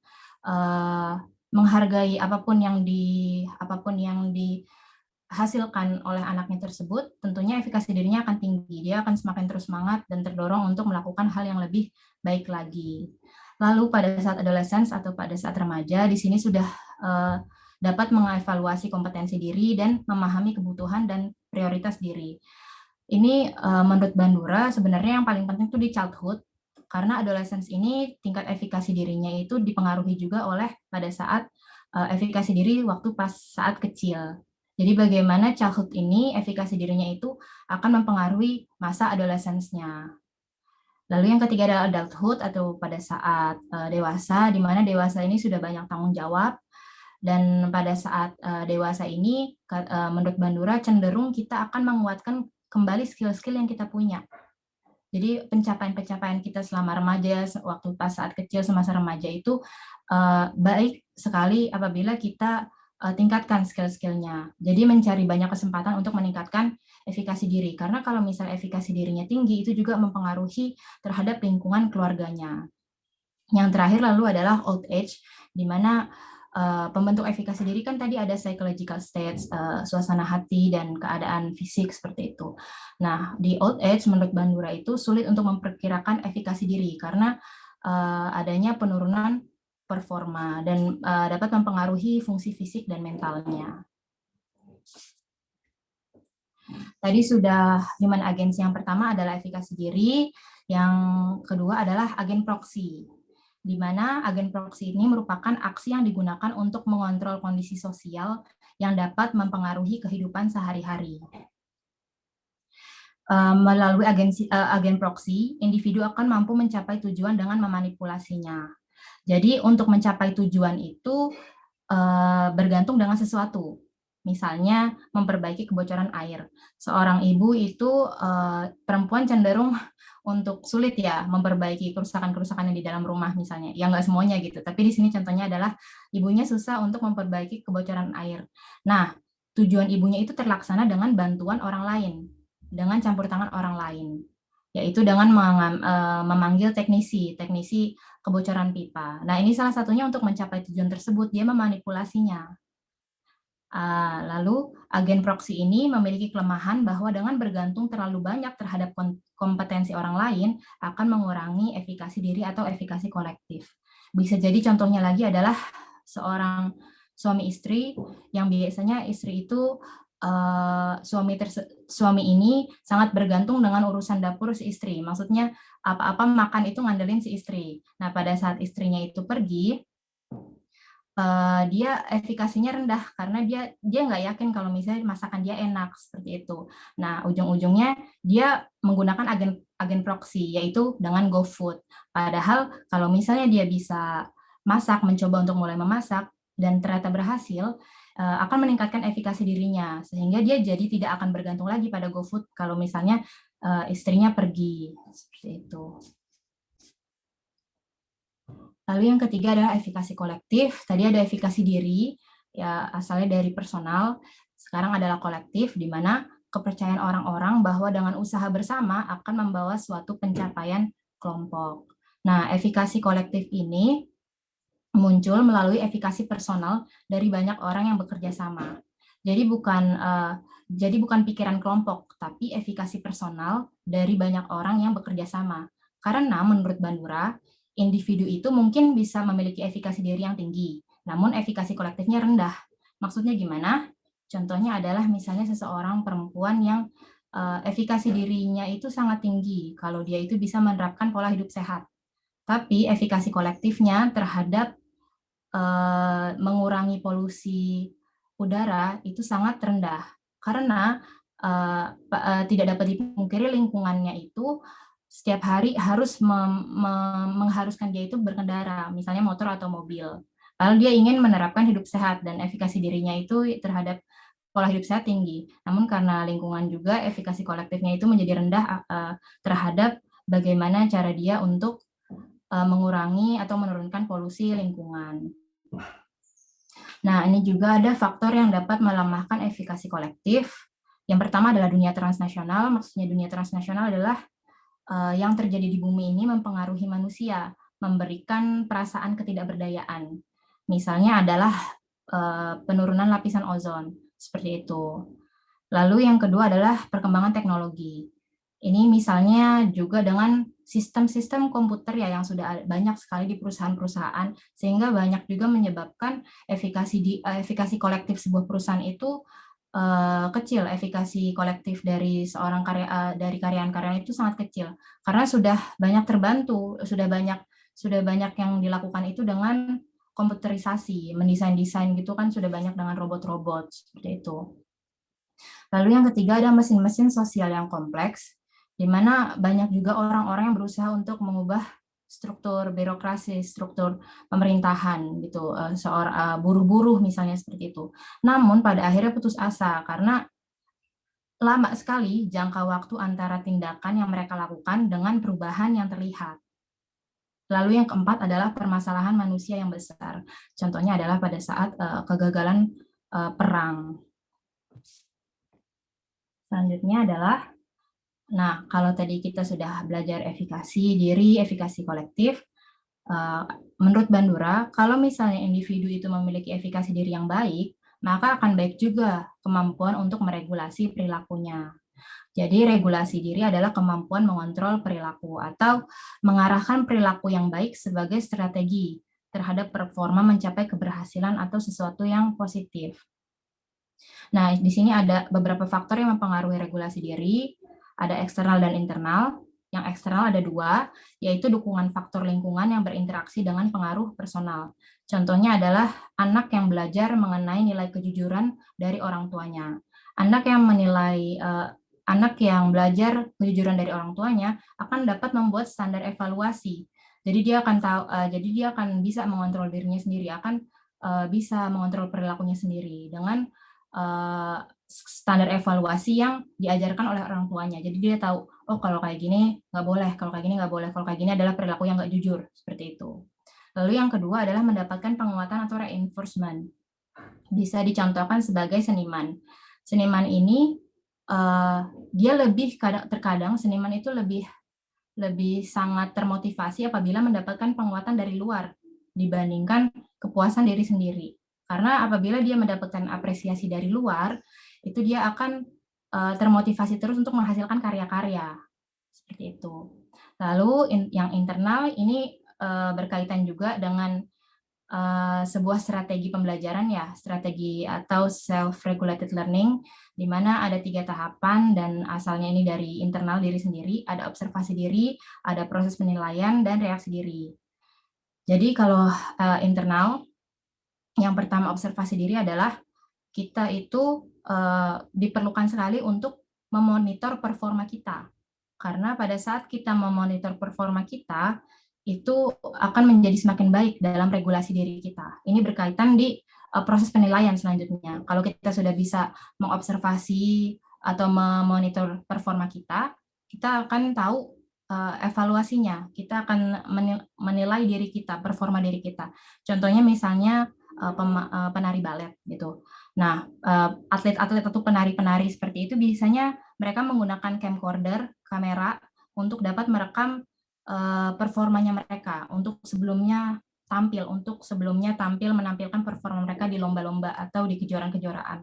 menghargai apapun yang dihasilkan oleh anaknya tersebut, tentunya efikasi dirinya akan tinggi. Dia akan semakin terus semangat dan terdorong untuk melakukan hal yang lebih baik lagi. Lalu pada saat adolescence atau pada saat remaja, di sini sudah dapat mengevaluasi kompetensi diri dan memahami kebutuhan dan prioritas diri. Ini menurut Bandura sebenarnya yang paling penting itu di childhood, karena adolescence ini tingkat efikasi dirinya itu dipengaruhi juga oleh pada saat efikasi diri waktu pas saat kecil. Jadi bagaimana childhood ini efikasi dirinya itu akan mempengaruhi masa adolescence-nya. Lalu yang ketiga adalah adulthood atau pada saat dewasa, di mana dewasa ini sudah banyak tanggung jawab. Dan pada saat dewasa ini, menurut Bandura, cenderung kita akan menguatkan kembali skill-skill yang kita punya. Jadi pencapaian-pencapaian kita selama remaja, waktu pas saat kecil semasa remaja itu baik sekali apabila kita tingkatkan skill-skillnya. Jadi mencari banyak kesempatan untuk meningkatkan efikasi diri. Karena kalau misalnya efikasi dirinya tinggi, itu juga mempengaruhi terhadap lingkungan keluarganya. Yang terakhir lalu adalah old age, di mana pembentuk efikasi diri kan tadi ada psychological states, suasana hati dan keadaan fisik seperti itu. Nah, di old age menurut Bandura itu sulit untuk memperkirakan efikasi diri karena adanya penurunan performa dan dapat mempengaruhi fungsi fisik dan mentalnya. Tadi sudah human agency, yang pertama adalah efikasi diri, yang kedua adalah agen proksi, di mana agen proksi ini merupakan aksi yang digunakan untuk mengontrol kondisi sosial yang dapat mempengaruhi kehidupan sehari-hari. melalui agen proksi, individu akan mampu mencapai tujuan dengan memanipulasinya. Jadi untuk mencapai tujuan itu bergantung dengan sesuatu. Misalnya memperbaiki kebocoran air. Seorang ibu itu perempuan cenderung untuk sulit ya memperbaiki kerusakan-kerusakan yang di dalam rumah misalnya. Ya nggak semuanya gitu. Tapi di sini contohnya adalah ibunya susah untuk memperbaiki kebocoran air. Nah, tujuan ibunya itu terlaksana dengan bantuan orang lain, dengan campur tangan orang lain, yaitu dengan memanggil teknisi kebocoran pipa. Nah, ini salah satunya untuk mencapai tujuan tersebut, dia memanipulasinya. Lalu, agen proksi ini memiliki kelemahan bahwa dengan bergantung terlalu banyak terhadap kompetensi orang lain akan mengurangi efikasi diri atau efikasi kolektif. Bisa jadi contohnya lagi adalah seorang suami istri yang biasanya istri itu suami ini sangat bergantung dengan urusan dapur si istri. Maksudnya apa-apa makan itu ngandelin si istri. Nah, pada saat istrinya itu pergi, dia efikasinya rendah karena dia nggak yakin kalau misalnya masakan dia enak seperti itu. Nah, ujung-ujungnya dia menggunakan agen proksi, yaitu dengan GoFood. Padahal kalau misalnya dia bisa mencoba untuk mulai memasak dan ternyata berhasil, akan meningkatkan efikasi dirinya sehingga dia jadi tidak akan bergantung lagi pada GoFood kalau misalnya istrinya pergi seperti itu. Lalu yang ketiga adalah efikasi kolektif. Tadi ada efikasi diri, ya asalnya dari personal. Sekarang adalah kolektif, di mana kepercayaan orang-orang bahwa dengan usaha bersama akan membawa suatu pencapaian kelompok. Nah, efikasi kolektif ini muncul melalui efikasi personal dari banyak orang yang bekerja sama. Jadi bukan pikiran kelompok, tapi efikasi personal dari banyak orang yang bekerja sama. Karena menurut Bandura, individu itu mungkin bisa memiliki efikasi diri yang tinggi, namun efikasi kolektifnya rendah. Maksudnya gimana? Contohnya adalah misalnya seseorang perempuan yang efikasi dirinya itu sangat tinggi kalau dia itu bisa menerapkan pola hidup sehat. Tapi efikasi kolektifnya terhadap mengurangi polusi udara itu sangat rendah. Karena tidak dapat dipungkiri lingkungannya itu setiap hari harus mengharuskan dia itu berkendara, misalnya motor atau mobil. Lalu dia ingin menerapkan hidup sehat dan efikasi dirinya itu terhadap pola hidup sehat tinggi. Namun karena lingkungan juga efikasi kolektifnya itu menjadi rendah terhadap bagaimana cara dia untuk mengurangi atau menurunkan polusi lingkungan. Nah, ini juga ada faktor yang dapat melemahkan efikasi kolektif. Yang pertama adalah dunia transnasional. Maksudnya dunia transnasional adalah yang terjadi di bumi ini mempengaruhi manusia, memberikan perasaan ketidakberdayaan. Misalnya adalah penurunan lapisan ozon, seperti itu. Lalu yang kedua adalah perkembangan teknologi. Ini misalnya juga dengan sistem-sistem komputer ya yang sudah banyak sekali di perusahaan-perusahaan, sehingga banyak juga menyebabkan efikasi kolektif sebuah perusahaan itu kecil. Efikasi kolektif dari seorang dari karyawan-karyawan itu sangat kecil karena sudah banyak terbantu, sudah banyak yang dilakukan itu dengan komputerisasi, mendesain-desain gitu kan sudah banyak dengan robot-robot seperti itu. Lalu yang ketiga ada mesin-mesin sosial yang kompleks, di mana banyak juga orang-orang yang berusaha untuk mengubah struktur birokrasi, struktur pemerintahan gitu, buruh-buruh misalnya seperti itu. Namun pada akhirnya putus asa karena lama sekali jangka waktu antara tindakan yang mereka lakukan dengan perubahan yang terlihat. Lalu yang keempat adalah permasalahan manusia yang besar. Contohnya adalah pada saat kegagalan perang. Selanjutnya adalah, nah kalau tadi kita sudah belajar efikasi diri, efikasi kolektif, menurut Bandura, kalau misalnya individu itu memiliki efikasi diri yang baik, maka akan baik juga kemampuan untuk meregulasi perilakunya. Jadi regulasi diri adalah kemampuan mengontrol perilaku atau mengarahkan perilaku yang baik sebagai strategi terhadap performa mencapai keberhasilan atau sesuatu yang positif. Nah, di sini ada beberapa faktor yang mempengaruhi regulasi diri, ada eksternal dan internal. Yang eksternal ada dua, yaitu dukungan faktor lingkungan yang berinteraksi dengan pengaruh personal. Contohnya adalah anak yang belajar mengenai nilai kejujuran dari orang tuanya. Anak yang menilai anak yang belajar kejujuran dari orang tuanya akan dapat membuat standar evaluasi. Jadi dia akan tahu, jadi dia akan bisa mengontrol dirinya sendiri, akan bisa mengontrol perilakunya sendiri dengan standar evaluasi yang diajarkan oleh orang tuanya. Jadi dia tahu, oh kalau kayak gini nggak boleh, kalau kayak gini nggak boleh, kalau kayak gini adalah perilaku yang nggak jujur, seperti itu. Lalu yang kedua adalah mendapatkan penguatan atau reinforcement. Bisa dicontohkan sebagai seniman. Seniman ini dia lebih terkadang seniman itu lebih sangat termotivasi apabila mendapatkan penguatan dari luar dibandingkan kepuasan diri sendiri. Karena apabila dia mendapatkan apresiasi dari luar, itu dia akan termotivasi terus untuk menghasilkan karya-karya. Seperti itu. Lalu yang internal ini berkaitan juga dengan sebuah strategi pembelajaran ya, strategi atau self-regulated learning, di mana ada 3 tahapan dan asalnya ini dari internal diri sendiri, ada observasi diri, ada proses penilaian, dan reaksi diri. Jadi kalau internal, yang pertama observasi diri adalah kita itu diperlukan sekali untuk memonitor performa kita. Karena pada saat kita memonitor performa kita, itu akan menjadi semakin baik dalam regulasi diri kita. Ini berkaitan di proses penilaian selanjutnya. Kalau kita sudah bisa mengobservasi atau memonitor performa kita akan tahu evaluasinya. Kita akan menilai diri kita, performa diri kita. Contohnya misalnya penari balet gitu. Nah, atlet-atlet atau penari-penari seperti itu biasanya mereka menggunakan camcorder, kamera, untuk dapat merekam performanya mereka untuk sebelumnya tampil menampilkan performa mereka di lomba-lomba atau di kejuaraan-kejuaraan.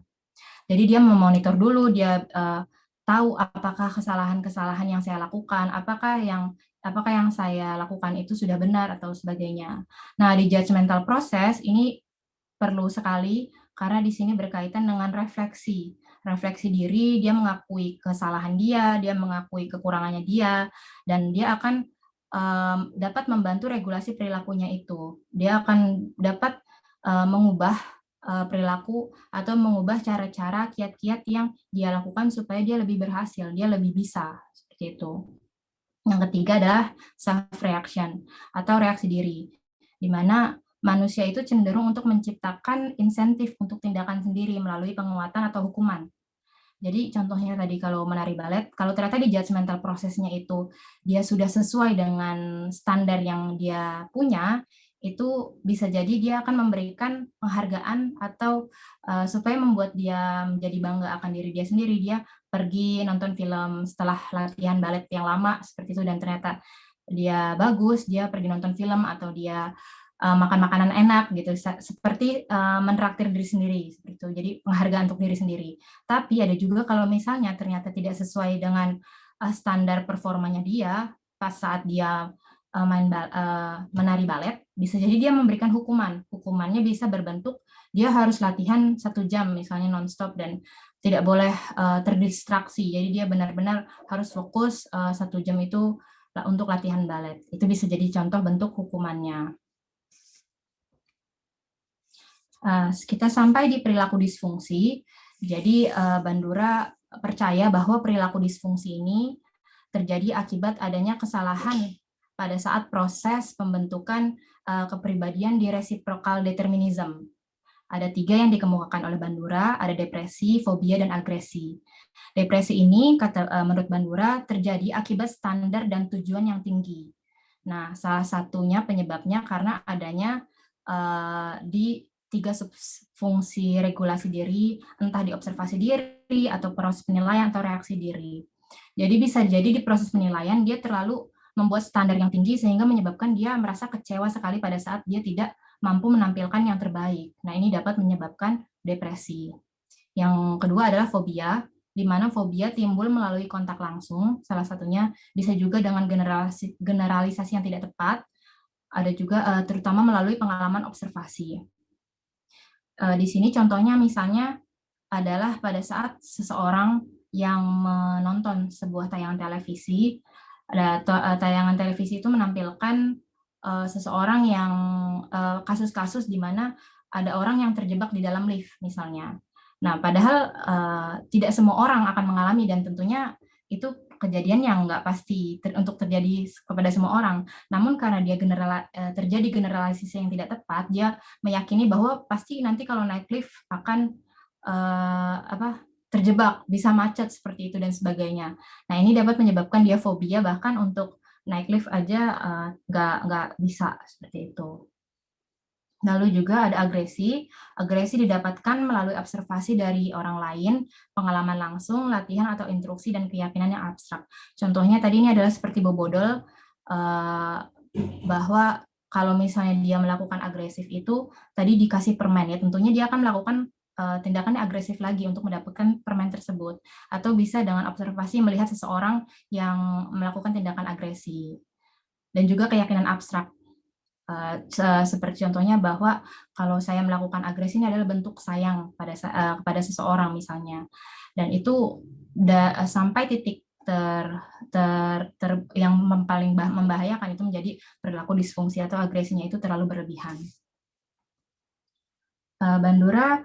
Jadi dia memonitor dulu, dia tahu apakah kesalahan-kesalahan yang saya lakukan, apakah yang saya lakukan itu sudah benar atau sebagainya. Nah, di judgmental process ini perlu sekali karena di sini berkaitan dengan refleksi diri, dia mengakui kesalahan dia mengakui kekurangannya dia, dan dia akan dapat membantu regulasi perilakunya itu. Dia akan dapat mengubah perilaku atau mengubah cara-cara, kiat-kiat yang dia lakukan supaya dia lebih berhasil, dia lebih bisa, seperti itu. Yang ketiga adalah self-reaction atau reaksi diri, di mana manusia itu cenderung untuk menciptakan insentif untuk tindakan sendiri melalui penguatan atau hukuman. Jadi contohnya tadi kalau menari balet, kalau ternyata di judgmental prosesnya itu dia sudah sesuai dengan standar yang dia punya, itu bisa jadi dia akan memberikan penghargaan atau supaya membuat dia menjadi bangga akan diri dia sendiri, dia pergi nonton film setelah latihan balet yang lama seperti itu dan ternyata dia bagus, dia pergi nonton film atau dia makan makanan enak gitu, seperti menraktir diri sendiri seperti itu. Jadi penghargaan untuk diri sendiri. Tapi ada juga kalau misalnya ternyata tidak sesuai dengan standar performanya dia pas saat dia menari balet, bisa jadi dia memberikan hukuman. Hukumannya bisa berbentuk dia harus latihan 1 jam misalnya nonstop dan tidak boleh terdistraksi. Jadi dia benar-benar harus fokus 1 jam itu untuk latihan balet. Itu bisa jadi contoh bentuk hukumannya. Kita sampai di perilaku disfungsi. Jadi Bandura percaya bahwa perilaku disfungsi ini terjadi akibat adanya kesalahan pada saat proses pembentukan kepribadian di reciprocal determinism. Ada 3 yang dikemukakan oleh Bandura, ada depresi, fobia, dan agresi. Depresi ini, menurut Bandura, terjadi akibat standar dan tujuan yang tinggi. Nah, salah satunya penyebabnya karena adanya di 3 fungsi regulasi diri, entah di observasi diri, atau proses penilaian, atau reaksi diri. Jadi bisa jadi di proses penilaian dia terlalu membuat standar yang tinggi sehingga menyebabkan dia merasa kecewa sekali pada saat dia tidak mampu menampilkan yang terbaik. Nah, ini dapat menyebabkan depresi. Yang kedua adalah fobia, di mana fobia timbul melalui kontak langsung, salah satunya bisa juga dengan generalisasi yang tidak tepat, ada juga terutama melalui pengalaman observasi. Di sini contohnya misalnya adalah pada saat seseorang yang menonton sebuah tayangan televisi, tayangan televisi itu menampilkan seseorang yang kasus-kasus di mana ada orang yang terjebak di dalam lift misalnya. Nah, padahal tidak semua orang akan mengalami, dan tentunya itu kejadian yang nggak pasti untuk terjadi kepada semua orang. Namun karena dia terjadi generalisasi yang tidak tepat, dia meyakini bahwa pasti nanti kalau naik lift akan terjebak, bisa macet seperti itu dan sebagainya. Nah, ini dapat menyebabkan dia fobia, bahkan untuk naik lift aja nggak bisa seperti itu. Lalu juga ada agresi. Agresi didapatkan melalui observasi dari orang lain, pengalaman langsung, latihan atau instruksi, dan keyakinan yang abstrak. Contohnya tadi ini adalah seperti bobodol, bahwa kalau misalnya dia melakukan agresif itu, tadi dikasih permen, ya tentunya dia akan melakukan tindakan agresif lagi untuk mendapatkan permen tersebut. Atau bisa dengan observasi melihat seseorang yang melakukan tindakan agresi. Dan juga keyakinan abstrak. Seperti contohnya bahwa kalau saya melakukan agresi ini adalah bentuk sayang kepada seseorang misalnya, dan itu sampai titik yang paling membahayakan itu menjadi perilaku disfungsi atau agresinya itu terlalu berlebihan. Bandura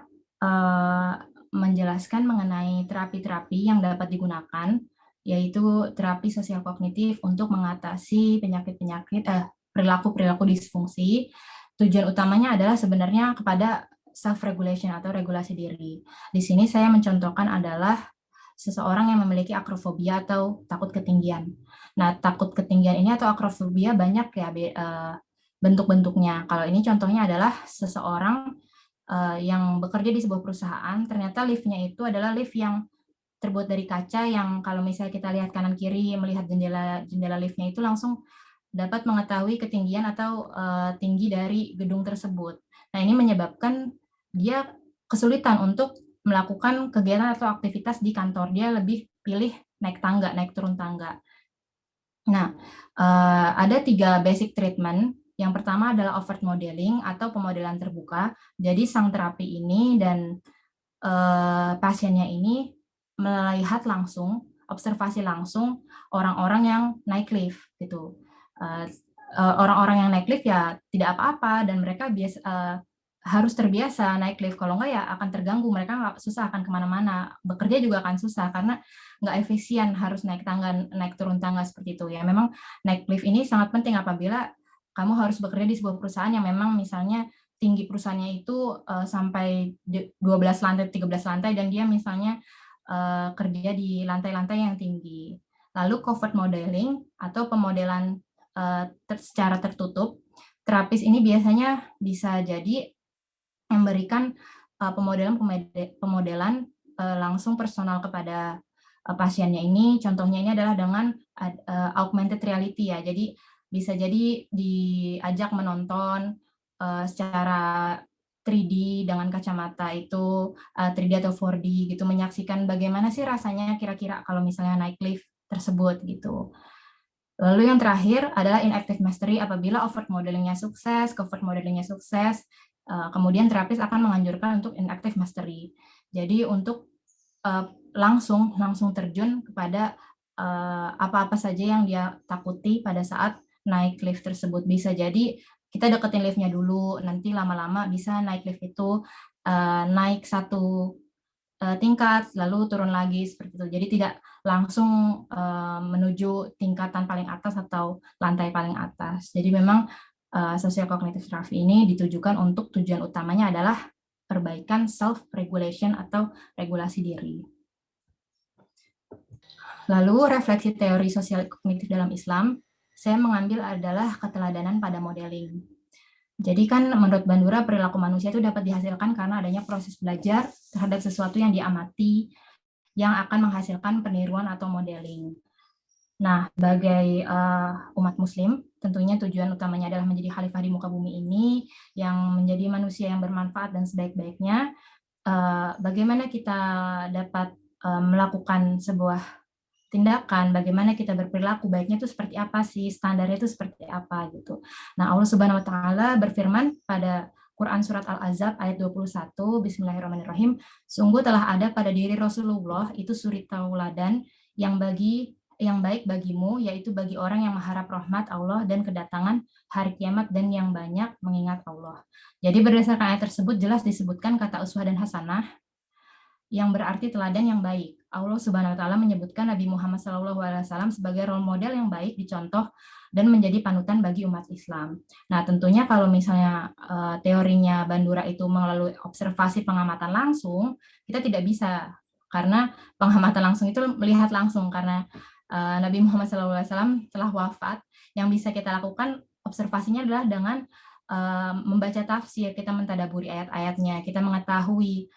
menjelaskan mengenai terapi-terapi yang dapat digunakan, yaitu terapi sosial kognitif untuk mengatasi perilaku-perilaku disfungsi. Tujuan utamanya adalah sebenarnya kepada self-regulation atau regulasi diri. Di sini saya mencontohkan adalah seseorang yang memiliki akrofobia atau takut ketinggian. Nah, takut ketinggian ini atau akrofobia banyak ya bentuk-bentuknya. Kalau ini contohnya adalah seseorang yang bekerja di sebuah perusahaan, ternyata liftnya itu adalah lift yang terbuat dari kaca, yang kalau misalnya kita lihat kanan kiri melihat jendela liftnya itu langsung dapat mengetahui ketinggian atau tinggi dari gedung tersebut. Nah, ini menyebabkan dia kesulitan untuk melakukan kegiatan atau aktivitas di kantor. Dia lebih pilih naik tangga, naik turun tangga. Nah, ada 3 basic treatment. Yang pertama adalah overt modeling atau pemodelan terbuka. Jadi sang terapi ini dan pasiennya ini melihat langsung, observasi langsung orang-orang yang naik lift gitu. Orang-orang yang naik lift ya tidak apa-apa, dan mereka harus terbiasa naik lift. Kalau enggak ya akan terganggu, mereka susah akan kemana-mana, bekerja juga akan susah karena nggak efisien, harus naik tangga, naik turun tangga seperti itu ya. Memang naik lift ini sangat penting apabila kamu harus bekerja di sebuah perusahaan yang memang misalnya tinggi perusahaannya itu sampai 12 lantai, 13 lantai, dan dia misalnya kerja di lantai-lantai yang tinggi. Lalu covert modeling atau pemodelan secara tertutup. Terapis ini biasanya bisa jadi memberikan pemodelan langsung personal kepada pasiennya ini. Contohnya ini adalah dengan augmented reality ya. Jadi bisa jadi diajak menonton secara 3D dengan kacamata itu 3D atau 4D gitu, menyaksikan bagaimana sih rasanya kira-kira kalau misalnya naik lift tersebut gitu. Lalu yang terakhir adalah inactive mastery. Apabila overt modelingnya sukses, covert modelingnya sukses, kemudian terapis akan menganjurkan untuk inactive mastery. Jadi untuk langsung terjun kepada apa-apa saja yang dia takuti pada saat naik lift tersebut. Bisa jadi kita deketin liftnya dulu, nanti lama-lama bisa naik lift itu naik 1 tingkat, lalu turun lagi seperti itu. Jadi tidak langsung menuju tingkatan paling atas atau lantai paling atas. Jadi memang social cognitive therapy ini ditujukan untuk tujuan utamanya adalah perbaikan self-regulation atau regulasi diri. Lalu refleksi teori sosial kognitif dalam Islam, saya mengambil adalah keteladanan pada modeling. Jadi kan menurut Bandura perilaku manusia itu dapat dihasilkan karena adanya proses belajar terhadap sesuatu yang diamati yang akan menghasilkan peniruan atau modeling. Nah, sebagai umat muslim, tentunya tujuan utamanya adalah menjadi khalifah di muka bumi ini, yang menjadi manusia yang bermanfaat dan sebaik-baiknya. Bagaimana kita dapat melakukan sebuah tindakan, bagaimana kita berperilaku, baiknya itu seperti apa sih, standarnya itu seperti apa gitu. Nah, Allah Subhanahu wa taala berfirman pada Quran surat Al-Ahzab ayat 21, Bismillahirrahmanirrahim, sungguh telah ada pada diri Rasulullah itu suri tauladan yang baik bagimu, yaitu bagi orang yang mengharap rahmat Allah dan kedatangan hari kiamat dan yang banyak mengingat Allah. Jadi berdasarkan ayat tersebut jelas disebutkan kata uswah dan hasanah yang berarti teladan yang baik. Allah Subhanahu wa taala menyebutkan Nabi Muhammad SAW sebagai role model yang baik dicontoh dan menjadi panutan bagi umat Islam. Nah, tentunya kalau misalnya teorinya Bandura itu melalui observasi pengamatan langsung, kita tidak bisa, karena pengamatan langsung itu melihat langsung, karena Nabi Muhammad SAW telah wafat. Yang bisa kita lakukan observasinya adalah dengan membaca tafsir, kita mentadaburi ayat-ayatnya, kita mengetahui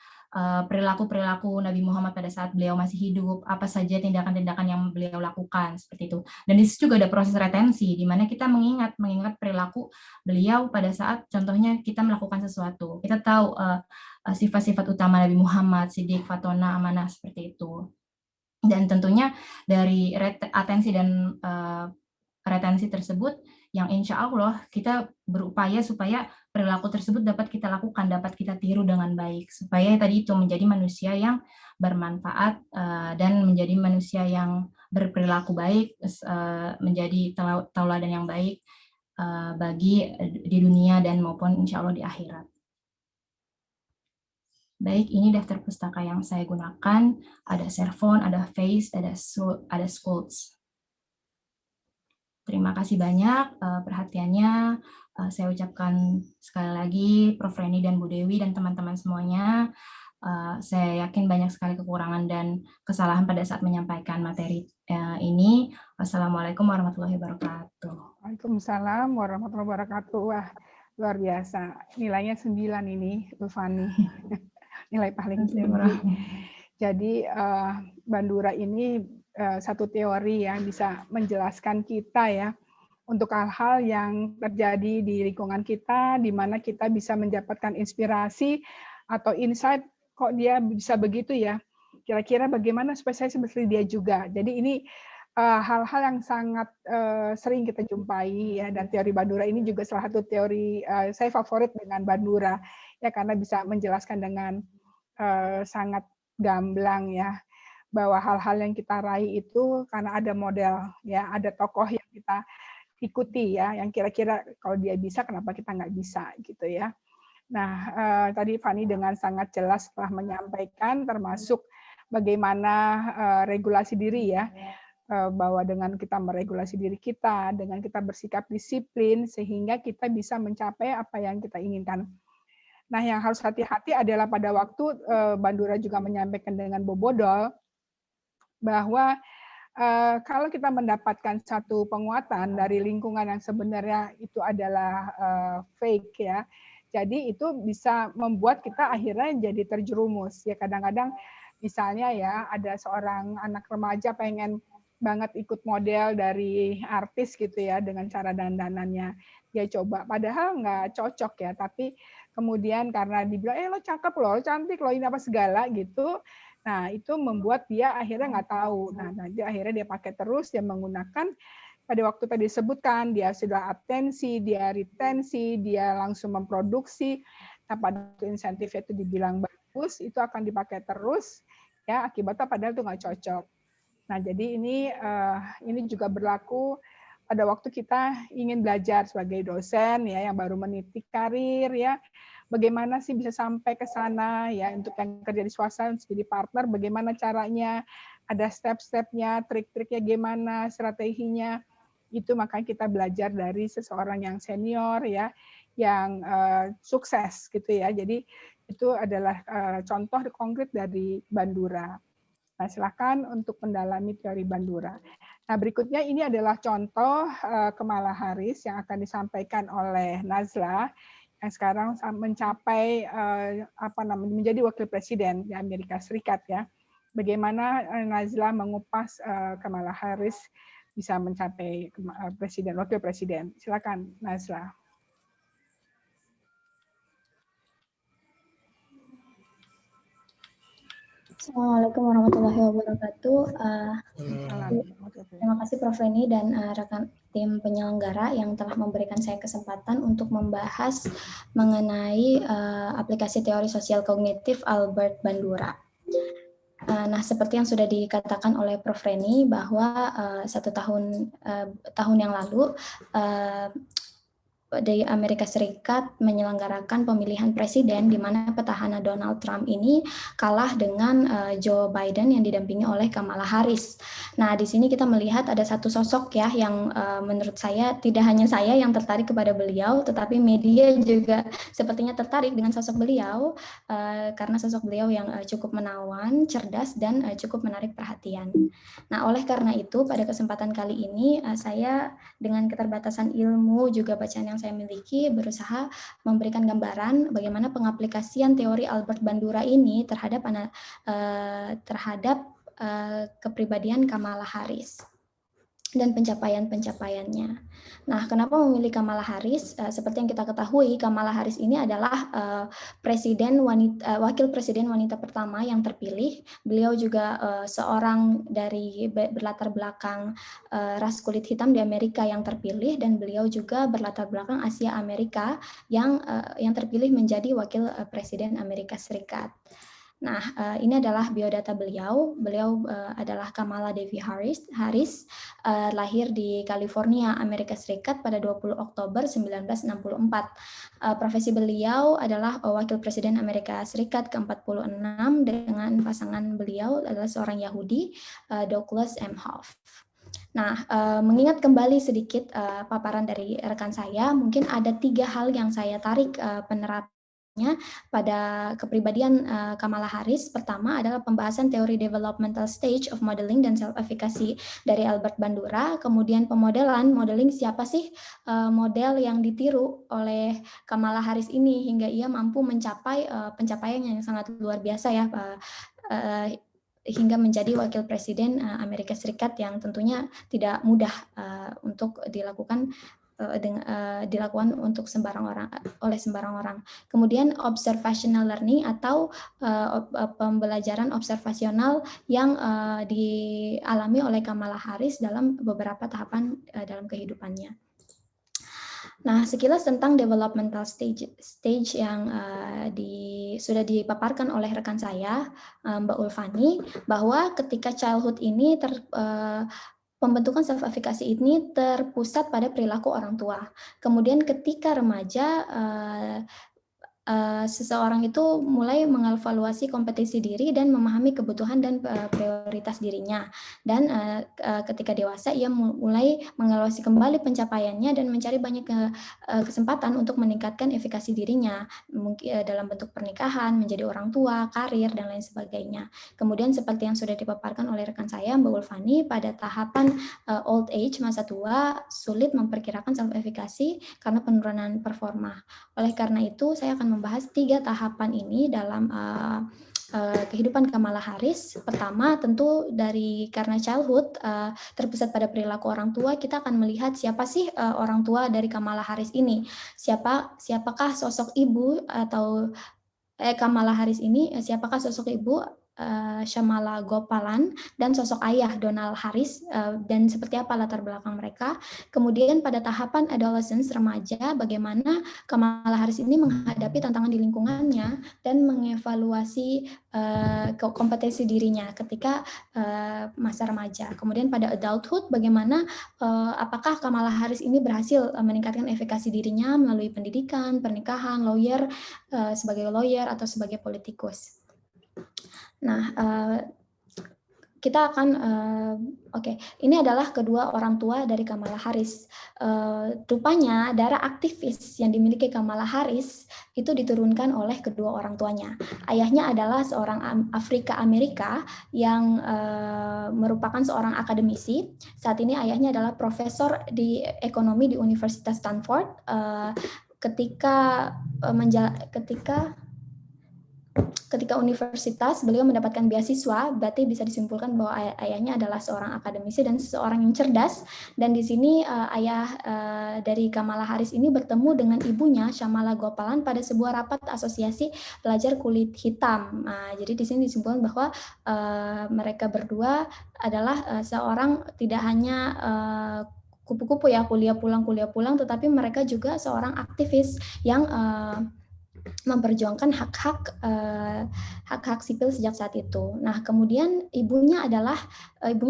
perilaku-perilaku Nabi Muhammad pada saat beliau masih hidup, apa saja tindakan-tindakan yang beliau lakukan, seperti itu. Dan di situ juga ada proses retensi, di mana kita mengingat perilaku beliau pada saat contohnya kita melakukan sesuatu. Kita tahu sifat-sifat utama Nabi Muhammad, Siddiq, Fatona, Amanah, seperti itu. Dan tentunya dari atensi dan retensi tersebut, yang insya Allah kita berupaya supaya perilaku tersebut dapat kita lakukan, dapat kita tiru dengan baik, supaya tadi itu menjadi manusia yang bermanfaat dan menjadi manusia yang berperilaku baik, menjadi tauladan yang baik bagi di dunia dan maupun insya Allah di akhirat. Baik, ini daftar pustaka yang saya gunakan, ada Servon, ada Face, ada Schultz. Terima kasih banyak perhatiannya. Saya ucapkan sekali lagi Prof. Reni dan Bu Dewi dan teman-teman semuanya. Saya yakin banyak sekali kekurangan dan kesalahan pada saat menyampaikan materi ini. Wassalamualaikum warahmatullahi wabarakatuh. Waalaikumsalam warahmatullahi wabarakatuh. Wah, luar biasa. Nilainya 9 ini, Bu Fani. Nilai paling tinggi. Jadi Bandura ini satu teori yang bisa menjelaskan kita ya untuk hal-hal yang terjadi di lingkungan kita, di mana kita bisa mendapatkan inspirasi atau insight, kok dia bisa begitu ya, kira-kira bagaimana supaya saya seperti dia juga. Jadi ini hal-hal yang sangat sering kita jumpai ya, dan teori Bandura ini juga salah satu teori saya favorit dengan Bandura ya, karena bisa menjelaskan dengan sangat gamblang ya, bahwa hal-hal yang kita raih itu karena ada model ya, ada tokoh yang kita ikuti ya, yang kira-kira kalau dia bisa kenapa kita nggak bisa gitu ya. Nah tadi Fani dengan sangat jelas telah menyampaikan termasuk bagaimana regulasi diri ya, bahwa dengan kita meregulasi diri kita, dengan kita bersikap disiplin sehingga kita bisa mencapai apa yang kita inginkan. Nah yang harus hati-hati adalah pada waktu Bandura juga menyampaikan dengan bobodol, bahwa kalau kita mendapatkan satu penguatan dari lingkungan yang sebenarnya itu adalah fake ya, jadi itu bisa membuat kita akhirnya jadi terjerumus ya. Kadang-kadang misalnya ya ada seorang anak remaja pengen banget ikut model dari artis gitu ya, dengan cara dandanannya dia coba, padahal nggak cocok ya, tapi kemudian karena dibilang lo cakep lo cantik lo ini apa segala gitu. Nah, itu membuat dia akhirnya nggak tahu. Nah, nanti akhirnya dia pakai terus, dia menggunakan pada waktu tadi disebutkan, dia sudah atensi, dia retensi, dia langsung memproduksi. Nah, pada insentifnya itu dibilang bagus, itu akan dipakai terus, ya akibatnya padahal itu nggak cocok. Nah, jadi ini juga berlaku pada waktu kita ingin belajar sebagai dosen ya, yang baru meniti karir ya. Bagaimana sih bisa sampai ke sana ya, untuk yang kerja di swasta jadi partner bagaimana caranya, ada step-stepnya, trik-triknya gimana, strateginya, itu makanya kita belajar dari seseorang yang senior ya, yang sukses gitu ya. Jadi itu adalah contoh konkret dari Bandura. Nah, silakan untuk mendalami teori Bandura. Nah, berikutnya ini adalah contoh Kamala Harris yang akan disampaikan oleh Nazla, yang sekarang mencapai menjadi wakil presiden di Amerika Serikat ya. Bagaimana Nazla mengupas Kamala Harris bisa mencapai presiden, wakil presiden. Silakan Nazla. Assalamualaikum warahmatullahi wabarakatuh. Terima kasih Prof. Reni dan rekan tim penyelenggara yang telah memberikan saya kesempatan untuk membahas mengenai aplikasi teori sosial kognitif Albert Bandura. Nah, seperti yang sudah dikatakan oleh Prof. Reni bahwa 1 tahun yang lalu di Amerika Serikat menyelenggarakan pemilihan presiden di mana petahana Donald Trump ini kalah dengan Joe Biden yang didampingi oleh Kamala Harris. Nah, di sini kita melihat ada satu sosok ya yang menurut saya tidak hanya saya yang tertarik kepada beliau, tetapi media juga sepertinya tertarik dengan sosok beliau karena sosok beliau yang cukup menawan, cerdas, dan cukup menarik perhatian. Nah, oleh karena itu pada kesempatan kali ini saya dengan keterbatasan ilmu juga bacaan yang saya miliki berusaha memberikan gambaran bagaimana pengaplikasian teori Albert Bandura ini terhadap kepribadian Kamala Harris dan pencapaiannya. Nah, kenapa memilih Kamala Harris? Seperti yang kita ketahui, Kamala Harris ini adalah wakil presiden wanita pertama yang terpilih. Beliau juga seorang dari berlatar belakang ras kulit hitam di Amerika yang terpilih, dan beliau juga berlatar belakang Asia Amerika yang terpilih menjadi wakil presiden Amerika Serikat. Nah, ini adalah biodata beliau. Beliau adalah Kamala Devi Harris, lahir di California, Amerika Serikat pada 20 Oktober 1964. Profesi beliau adalah Wakil Presiden Amerika Serikat ke-46 dengan pasangan beliau adalah seorang Yahudi, Douglas M. Hoff. Nah, mengingat kembali sedikit paparan dari rekan saya, mungkin ada 3 hal yang saya tarik penerapan pada kepribadian Kamala Harris. Pertama adalah pembahasan teori developmental stage of modeling dan self-efficacy dari Albert Bandura. Kemudian modeling siapa sih model yang ditiru oleh Kamala Harris ini hingga ia mampu mencapai pencapaian yang sangat luar biasa ya, hingga menjadi wakil presiden Amerika Serikat yang tentunya tidak mudah untuk dilakukan untuk oleh sembarang orang. Kemudian observational learning atau pembelajaran observasional yang dialami oleh Kamala Harris dalam beberapa tahapan dalam kehidupannya. Nah, sekilas tentang developmental stage yang sudah dipaparkan oleh rekan saya, Mbak Ulfani, bahwa ketika childhood ini pembentukan self-efficacy ini terpusat pada perilaku orang tua. Kemudian ketika remaja, seseorang itu mulai mengevaluasi kompetensi diri dan memahami kebutuhan dan prioritas dirinya. Dan ketika dewasa, ia mulai mengevaluasi kembali pencapaiannya dan mencari banyak kesempatan untuk meningkatkan efikasi dirinya, mungkin dalam bentuk pernikahan, menjadi orang tua, karir, dan lain sebagainya. Kemudian seperti yang sudah dipaparkan oleh rekan saya, Mbak Ulfani, pada tahapan old age, masa tua, sulit memperkirakan self-efficacy karena penurunan performa. Oleh karena itu, saya akan membahas 3 tahapan ini dalam kehidupan Kamala Harris. Pertama, tentu karena childhood terpusat pada perilaku orang tua, kita akan melihat siapa sih orang tua dari Kamala Harris ini. Siapakah sosok ibu atau Kamala Harris ini? Siapakah sosok ibu? Shamala Gopalan, dan sosok ayah Donald Harris, dan seperti apa latar belakang mereka. Kemudian pada tahapan adolescence, remaja, bagaimana Kamala Harris ini menghadapi tantangan di lingkungannya dan mengevaluasi kompetensi dirinya ketika masa remaja. Kemudian pada adulthood, bagaimana apakah Kamala Harris ini berhasil meningkatkan efikasi dirinya melalui pendidikan, pernikahan, sebagai lawyer atau sebagai politikus. Nah, kita akan ini adalah kedua orang tua dari Kamala Harris. Rupanya darah aktivis yang dimiliki Kamala Harris itu diturunkan oleh kedua orang tuanya. Ayahnya adalah seorang Afrika Amerika yang merupakan seorang akademisi. Saat ini ayahnya adalah profesor di ekonomi di Universitas Stanford. Ketika universitas beliau mendapatkan beasiswa, berarti bisa disimpulkan bahwa ayahnya adalah seorang akademisi dan seorang yang cerdas. Dan di sini ayah dari Kamala Harris ini bertemu dengan ibunya Shamala Gopalan pada sebuah rapat asosiasi pelajar kulit hitam. Nah, jadi di sini disimpulkan bahwa mereka berdua adalah seorang tidak hanya kupu-kupu ya, kuliah pulang, tetapi mereka juga seorang aktivis yang memperjuangkan hak-hak sipil sejak saat itu. Nah, kemudian ibunya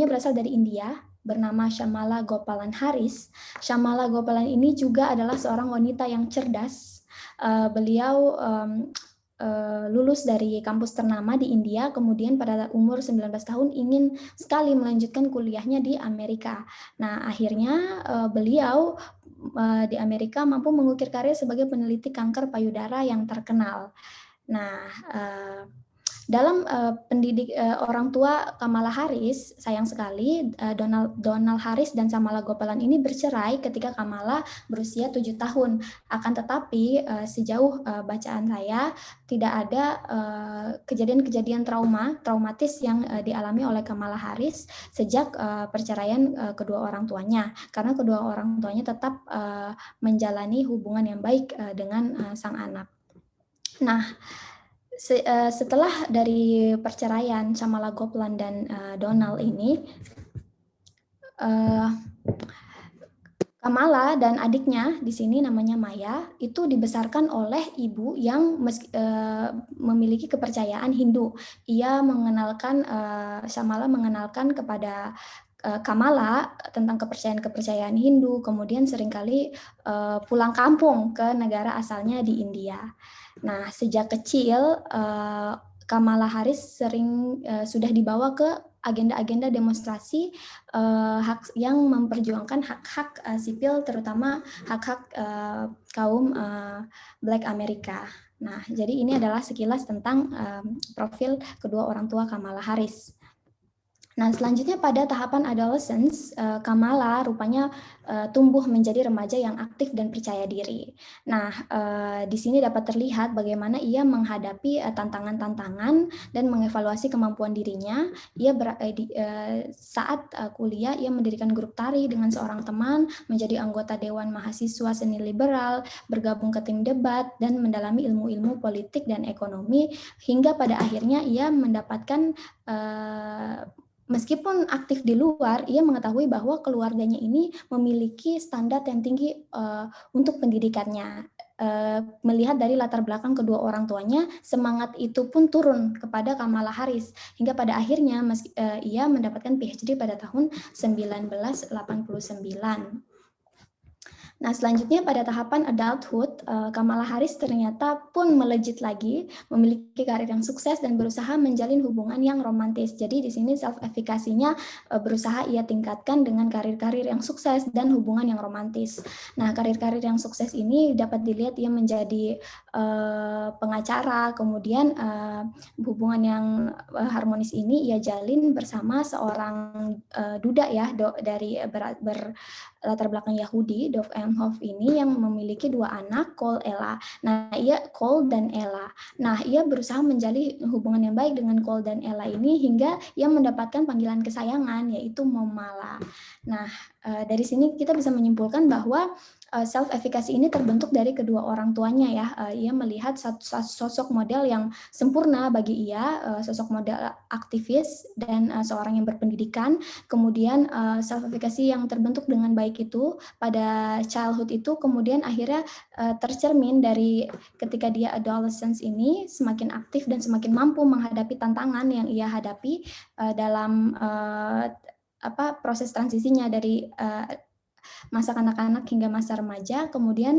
berasal dari India, bernama Shamala Gopalan Haris. Shamala Gopalan ini juga adalah seorang wanita yang cerdas. Beliau lulus dari kampus ternama di India, kemudian pada umur 19 tahun ingin sekali melanjutkan kuliahnya di Amerika. Nah, akhirnya beliau di Amerika mampu mengukir karir sebagai peneliti kanker payudara yang terkenal. Nah, dalam orang tua Kamala Harris, sayang sekali Donald Harris dan Shamala Gopalan ini bercerai ketika Kamala berusia 7 tahun. Akan tetapi sejauh bacaan saya tidak ada kejadian-kejadian traumatis yang dialami oleh Kamala Harris sejak perceraian kedua orang tuanya, karena kedua orang tuanya tetap menjalani hubungan yang baik dengan sang anak. Nah, setelah dari perceraian Shamala Gopalan dan Donald ini, Kamala dan adiknya di sini namanya Maya itu dibesarkan oleh ibu yang memiliki kepercayaan Hindu. Shamala mengenalkan kepada Kamala tentang kepercayaan Hindu, kemudian seringkali pulang kampung ke negara asalnya di India. Nah, sejak kecil Kamala Harris sudah dibawa ke agenda-agenda demonstrasi yang memperjuangkan hak-hak sipil, terutama hak-hak kaum Black Amerika. Nah, jadi ini adalah sekilas tentang profil kedua orang tua Kamala Harris. Nah, selanjutnya pada tahapan adolescence, Kamala rupanya tumbuh menjadi remaja yang aktif dan percaya diri. Nah, di sini dapat terlihat bagaimana ia menghadapi tantangan-tantangan dan mengevaluasi kemampuan dirinya. Saat kuliah, ia mendirikan grup tari dengan seorang teman, menjadi anggota Dewan Mahasiswa Seni Liberal, bergabung ke tim debat, dan mendalami ilmu-ilmu politik dan ekonomi, hingga pada akhirnya ia mendapatkan meskipun aktif di luar, ia mengetahui bahwa keluarganya ini memiliki standar yang tinggi untuk pendidikannya. Melihat dari latar belakang kedua orang tuanya, semangat itu pun turun kepada Kamala Harris. Hingga pada akhirnya ia mendapatkan PhD pada tahun 1989. Nah, selanjutnya pada tahapan adulthood, Kamala Harris ternyata pun melejit lagi, memiliki karir yang sukses dan berusaha menjalin hubungan yang romantis. Jadi di sini self-effikasinya berusaha ia tingkatkan dengan karir-karir yang sukses dan hubungan yang romantis. Nah, karir-karir yang sukses ini dapat dilihat ia menjadi pengacara, kemudian hubungan yang harmonis ini ia jalin bersama seorang duda ya dari latar belakang Yahudi, Dov Emhoff ini yang memiliki 2 anak, Cole dan Ella. Nah, ia berusaha menjalin hubungan yang baik dengan Cole dan Ella ini hingga ia mendapatkan panggilan kesayangan, yaitu Momala. Nah, dari sini kita bisa menyimpulkan bahwa self-efficacy ini terbentuk dari kedua orang tuanya ya. Ia melihat sosok model yang sempurna bagi ia, sosok model aktivis dan seorang yang berpendidikan. Kemudian self-efficacy yang terbentuk dengan baik itu pada childhood itu kemudian akhirnya tercermin dari ketika dia adolescence ini semakin aktif dan semakin mampu menghadapi tantangan yang ia hadapi dalam proses transisinya dari masa kanak-kanak hingga masa remaja, kemudian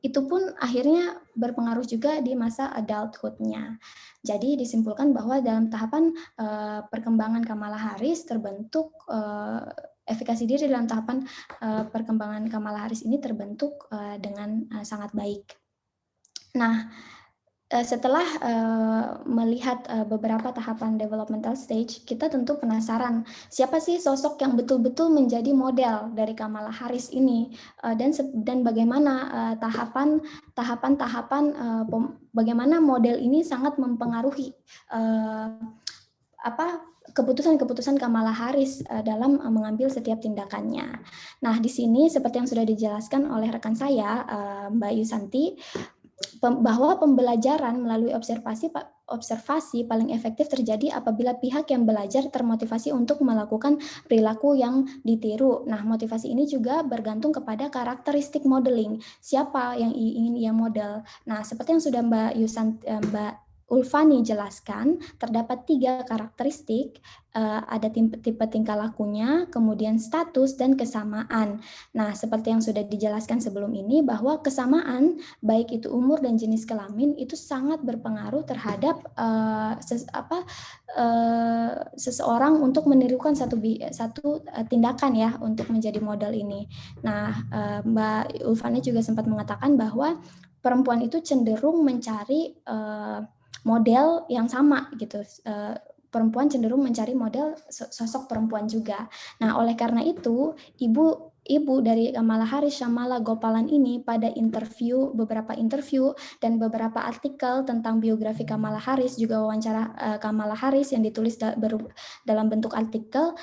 itu pun akhirnya berpengaruh juga di masa adulthood-nya. Jadi disimpulkan bahwa dalam tahapan perkembangan Kamala Harris terbentuk efikasi diri dalam tahapan perkembangan Kamala Harris ini terbentuk dengan sangat baik. Nah, setelah melihat beberapa tahapan developmental stage, kita tentu penasaran siapa sih sosok yang betul-betul menjadi model dari Kamala Harris ini dan bagaimana tahapan-tahapan bagaimana model ini sangat mempengaruhi keputusan-keputusan Kamala Harris dalam mengambil setiap tindakannya. Nah, di sini seperti yang sudah dijelaskan oleh rekan saya, Mbak Yusanti, bahwa pembelajaran melalui observasi paling efektif terjadi apabila pihak yang belajar termotivasi untuk melakukan perilaku yang ditiru. Nah, motivasi ini juga bergantung kepada karakteristik modeling. Siapa yang ingin ia model? Nah, seperti yang sudah Mbak Ulfani jelaskan, terdapat 3 karakteristik, ada tipe tingkah lakunya, kemudian status, dan kesamaan. Nah, seperti yang sudah dijelaskan sebelum ini, bahwa kesamaan, baik itu umur dan jenis kelamin, itu sangat berpengaruh terhadap seseorang untuk menirukan satu tindakan ya, untuk menjadi model ini. Nah, Mbak Ulfani juga sempat mengatakan bahwa perempuan itu cenderung mencari model yang sama gitu. Perempuan cenderung mencari model sosok perempuan juga. Nah, oleh karena itu, ibu dari Kamala Harris, Shamala Gopalan ini pada beberapa interview dan beberapa artikel tentang biografi Kamala Harris, juga wawancara Kamala Harris yang ditulis dalam bentuk artikel,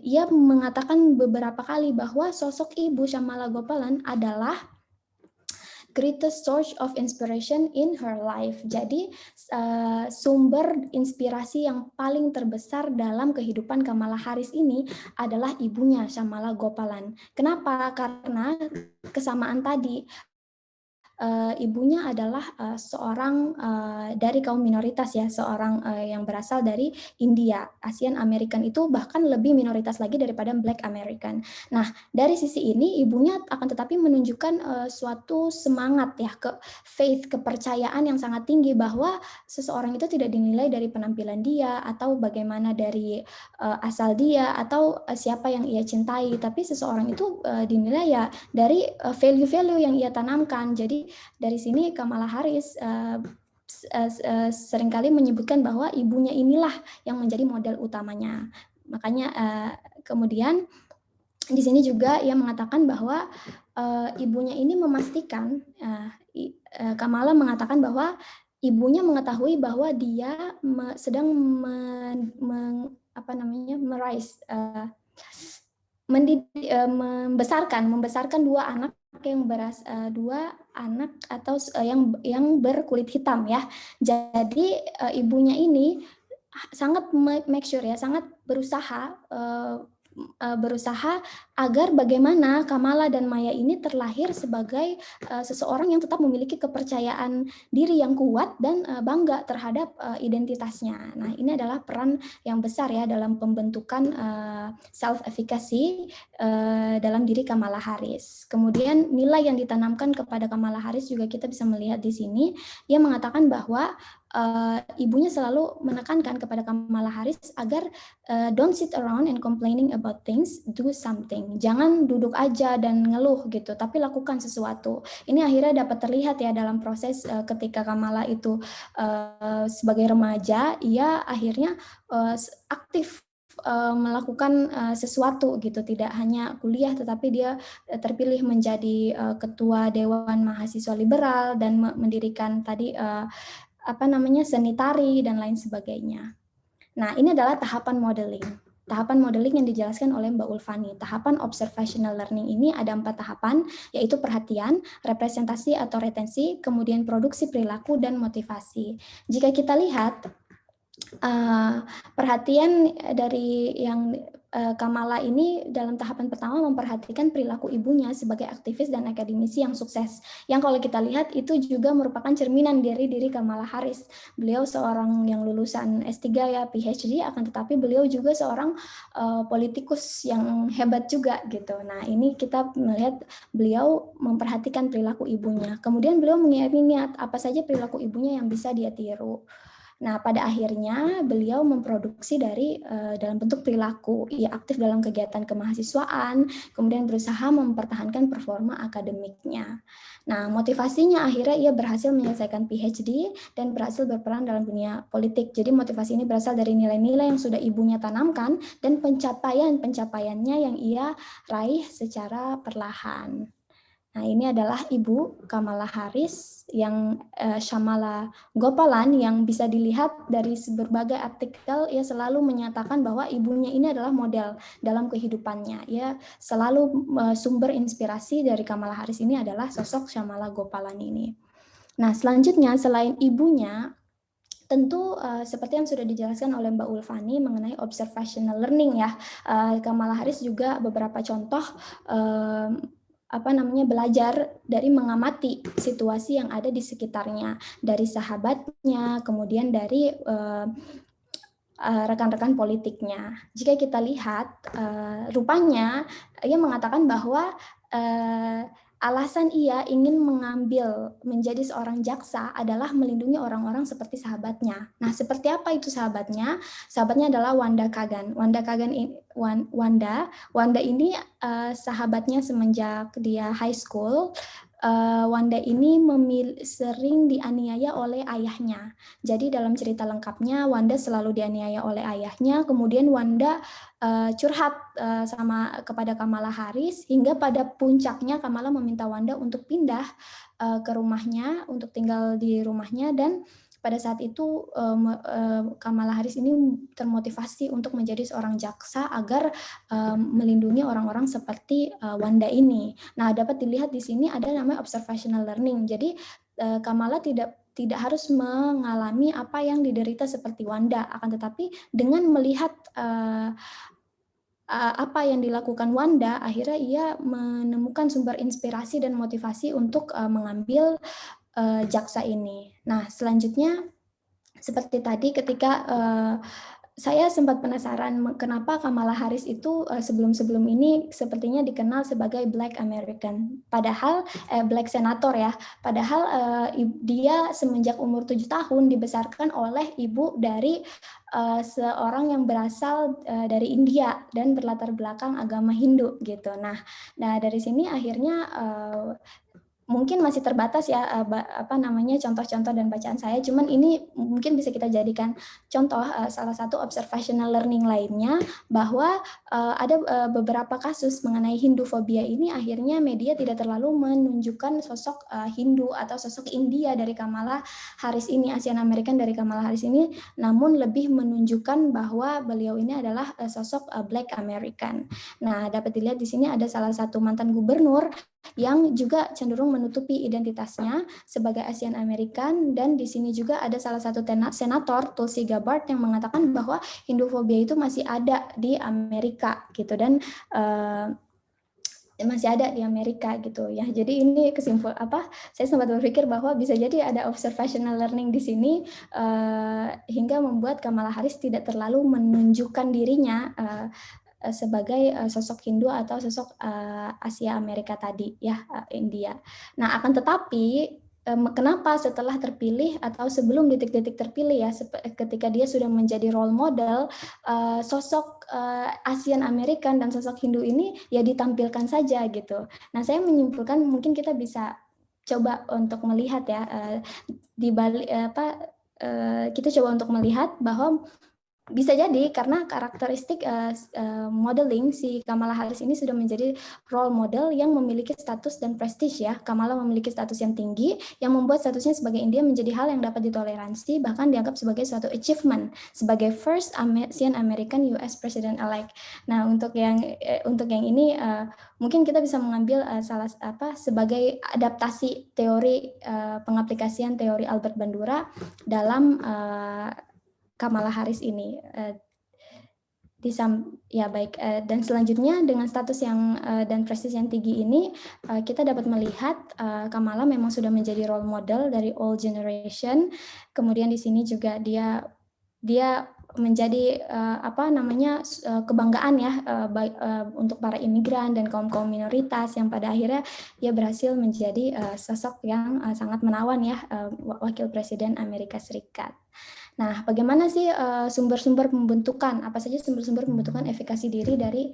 ia mengatakan beberapa kali bahwa sosok ibu Shamala Gopalan adalah greatest source of inspiration in her life. Jadi sumber inspirasi yang paling terbesar dalam kehidupan Kamala Harris ini adalah ibunya, Shamala Gopalan. Kenapa? Karena kesamaan tadi. Ibunya adalah seorang dari kaum minoritas ya, seorang yang berasal dari India, Asian American, itu bahkan lebih minoritas lagi daripada Black American. Nah, dari sisi ini ibunya akan tetapi menunjukkan suatu semangat ya, faith, kepercayaan yang sangat tinggi bahwa seseorang itu tidak dinilai dari penampilan dia atau bagaimana dari asal dia atau siapa yang ia cintai, tapi seseorang itu dinilai ya dari value-value yang ia tanamkan. Jadi dari sini Kamala Harris seringkali menyebutkan bahwa ibunya inilah yang menjadi model utamanya. Makanya kemudian di sini juga ia mengatakan bahwa ibunya ini memastikan, Kamala mengatakan bahwa ibunya mengetahui bahwa dia sedang membesarkan 2 anak atau yang berkulit hitam ya. Jadi ibunya ini sangat make sure ya, sangat berusaha agar bagaimana Kamala dan Maya ini terlahir sebagai seseorang yang tetap memiliki kepercayaan diri yang kuat dan bangga terhadap identitasnya. Nah, ini adalah peran yang besar ya dalam pembentukan self-efficacy dalam diri Kamala Harris. Kemudian nilai yang ditanamkan kepada Kamala Harris juga kita bisa melihat di sini. Ia mengatakan bahwa ibunya selalu menekankan kepada Kamala Harris agar don't sit around and complaining about things, do something. Jangan duduk aja dan ngeluh gitu, tapi lakukan sesuatu. Ini akhirnya dapat terlihat ya dalam proses ketika Kamala itu sebagai remaja, ia akhirnya aktif melakukan sesuatu gitu, tidak hanya kuliah tetapi dia terpilih menjadi ketua Dewan Mahasiswa Liberal dan mendirikan tadi seni tari dan lain sebagainya. Nah, ini adalah tahapan modeling. Tahapan modeling yang dijelaskan oleh Mbak Ulfani. Tahapan observational learning ini ada 4 tahapan, yaitu perhatian, representasi atau retensi, kemudian produksi perilaku, dan motivasi. Jika kita lihat perhatian dari yang Kamala ini dalam tahapan pertama memperhatikan perilaku ibunya sebagai aktivis dan akademisi yang sukses. Yang kalau kita lihat itu juga merupakan cerminan dari diri Kamala Harris. Beliau seorang yang lulusan S3 ya, PhD, akan tetapi beliau juga seorang politikus yang hebat juga gitu. Nah, ini kita melihat beliau memperhatikan perilaku ibunya. Kemudian beliau mengingat apa saja perilaku ibunya yang bisa dia tiru. Nah, pada akhirnya beliau memproduksi dalam bentuk perilaku. Ia aktif dalam kegiatan kemahasiswaan, kemudian berusaha mempertahankan performa akademiknya. Nah, motivasinya akhirnya ia berhasil menyelesaikan PhD dan berhasil berperan dalam dunia politik. Jadi motivasi ini berasal dari nilai-nilai yang sudah ibunya tanamkan dan pencapaiannya yang ia raih secara perlahan. Nah, ini adalah Ibu Kamala Harris yang Shamala Gopalan yang bisa dilihat dari berbagai artikel. Ia selalu menyatakan bahwa ibunya ini adalah model dalam kehidupannya. Ia selalu sumber inspirasi dari Kamala Harris ini adalah sosok Shamala Gopalan ini. Nah, selanjutnya selain ibunya, Tentu seperti yang sudah dijelaskan oleh Mbak Ulfani mengenai observational learning ya, Kamala Harris juga beberapa contoh belajar dari mengamati situasi yang ada di sekitarnya, dari sahabatnya, kemudian dari rekan-rekan politiknya. Jika kita lihat, rupanya ia mengatakan bahwa alasan ia ingin menjadi seorang jaksa adalah melindungi orang-orang seperti sahabatnya. Nah, seperti apa itu sahabatnya? Sahabatnya adalah Wanda Kagan. Wanda ini sahabatnya semenjak dia high school. Wanda ini sering dianiaya oleh ayahnya. Jadi dalam cerita lengkapnya Wanda selalu dianiaya oleh ayahnya. Kemudian Wanda curhat kepada Kamala Harris hingga pada puncaknya Kamala meminta Wanda untuk pindah ke rumahnya, untuk tinggal di rumahnya, dan pada saat itu Kamala Harris ini termotivasi untuk menjadi seorang jaksa agar melindungi orang-orang seperti Wanda ini. Nah, dapat dilihat di sini ada namanya observational learning. Jadi Kamala tidak harus mengalami apa yang diderita seperti Wanda, akan tetapi dengan melihat apa yang dilakukan Wanda, akhirnya ia menemukan sumber inspirasi dan motivasi untuk mengambil jaksa ini. Nah, selanjutnya seperti tadi ketika saya sempat penasaran kenapa Kamala Harris itu sebelum-sebelum ini sepertinya dikenal sebagai Black American, padahal Black Senator ya, padahal dia semenjak umur 7 tahun dibesarkan oleh ibu dari seorang yang berasal dari India dan berlatar belakang agama Hindu gitu. Nah dari sini akhirnya mungkin masih terbatas ya contoh-contoh dan bacaan saya, cuman ini mungkin bisa kita jadikan contoh salah satu observational learning lainnya, bahwa ada beberapa kasus mengenai Hindufobia ini akhirnya media tidak terlalu menunjukkan sosok Hindu atau sosok India dari Kamala Harris ini, Asian American dari Kamala Harris ini, namun lebih menunjukkan bahwa beliau ini adalah sosok Black American. Nah, dapat dilihat di sini ada salah satu mantan gubernur yang juga cenderung menutupi identitasnya sebagai Asian American, dan di sini juga ada salah satu senator Tulsi Gabbard yang mengatakan bahwa Hindufobia itu masih ada di Amerika gitu, dan masih ada di Amerika gitu ya. Jadi ini saya sempat berpikir bahwa bisa jadi ada observational learning di sini hingga membuat Kamala Harris tidak terlalu menunjukkan dirinya sebagai sosok Hindu atau sosok Asia Amerika tadi ya, India. Nah, akan tetapi kenapa setelah terpilih atau sebelum detik-detik terpilih ya, ketika dia sudah menjadi role model, sosok Asian American dan sosok Hindu ini ya ditampilkan saja gitu. Nah, saya menyimpulkan mungkin kita bisa coba untuk melihat ya di balik kita coba untuk melihat bahwa bisa jadi karena karakteristik modeling si Kamala Harris ini sudah menjadi role model yang memiliki status dan prestige ya. Kamala memiliki status yang tinggi yang membuat statusnya sebagai India menjadi hal yang dapat ditoleransi, bahkan dianggap sebagai suatu achievement sebagai first Asian American US President elect. Nah, untuk yang ini mungkin kita bisa mengambil sebagai adaptasi teori pengaplikasian teori Albert Bandura dalam Kamala Harris ini. Dan selanjutnya dengan status yang dan prestis yang tinggi ini, kita dapat melihat Kamala memang sudah menjadi role model dari all generation. Kemudian di sini juga dia menjadi kebanggaan ya untuk para imigran dan kaum minoritas yang pada akhirnya dia berhasil menjadi sosok yang sangat menawan ya, wakil presiden Amerika Serikat. Nah, bagaimana sih sumber-sumber pembentukan? Apa saja sumber-sumber pembentukan efikasi diri dari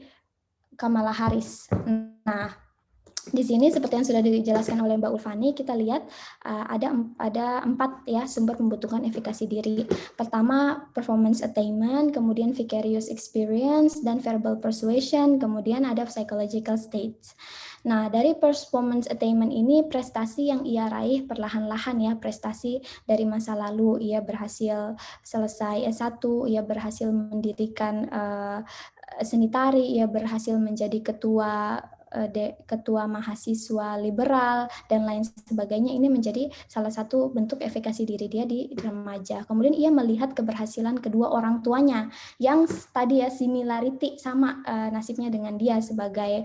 Kamala Harris? Nah, di sini seperti yang sudah dijelaskan oleh Mbak Ulfani, kita lihat ada 4 ya sumber pembentukan efikasi diri. Pertama, performance attainment, kemudian vicarious experience, dan verbal persuasion, kemudian ada psychological states. Nah, dari performance attainment ini prestasi yang ia raih perlahan-lahan ya, prestasi dari masa lalu. Ia berhasil selesai S1, ia berhasil mendirikan seni tari, ia berhasil menjadi ketua ketua mahasiswa liberal dan lain sebagainya. Ini menjadi salah satu bentuk efikasi diri dia di remaja. Kemudian ia melihat keberhasilan kedua orang tuanya yang tadi ya similarity sama nasibnya dengan dia sebagai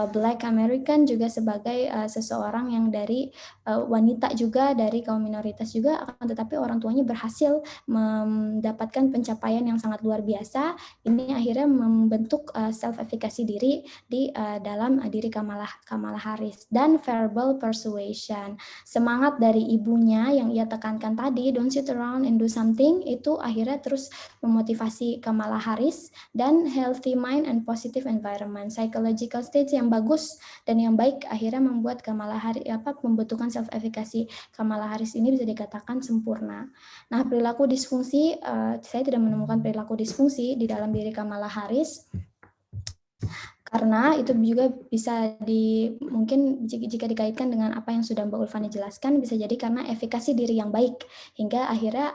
Black American, juga sebagai seseorang yang dari wanita juga dari kaum minoritas juga, akan tetapi orang tuanya berhasil mendapatkan pencapaian yang sangat luar biasa. Ini akhirnya membentuk self-efficacy diri di dalam diri Kamala Harris. Dan verbal persuasion, semangat dari ibunya yang ia tekankan tadi, don't sit around and do something, itu akhirnya terus memotivasi Kamala Harris. Dan healthy mind and positive environment, psychological state yang bagus dan yang baik akhirnya membuat Kamala Harris membutuhkan self-efficacy Kamala Harris ini bisa dikatakan sempurna. Nah, perilaku disfungsi, saya tidak menemukan perilaku disfungsi di dalam diri Kamala Harris, karena itu juga bisa mungkin jika dikaitkan dengan apa yang sudah Mbak Ulfani jelaskan, bisa jadi karena efikasi diri yang baik, hingga akhirnya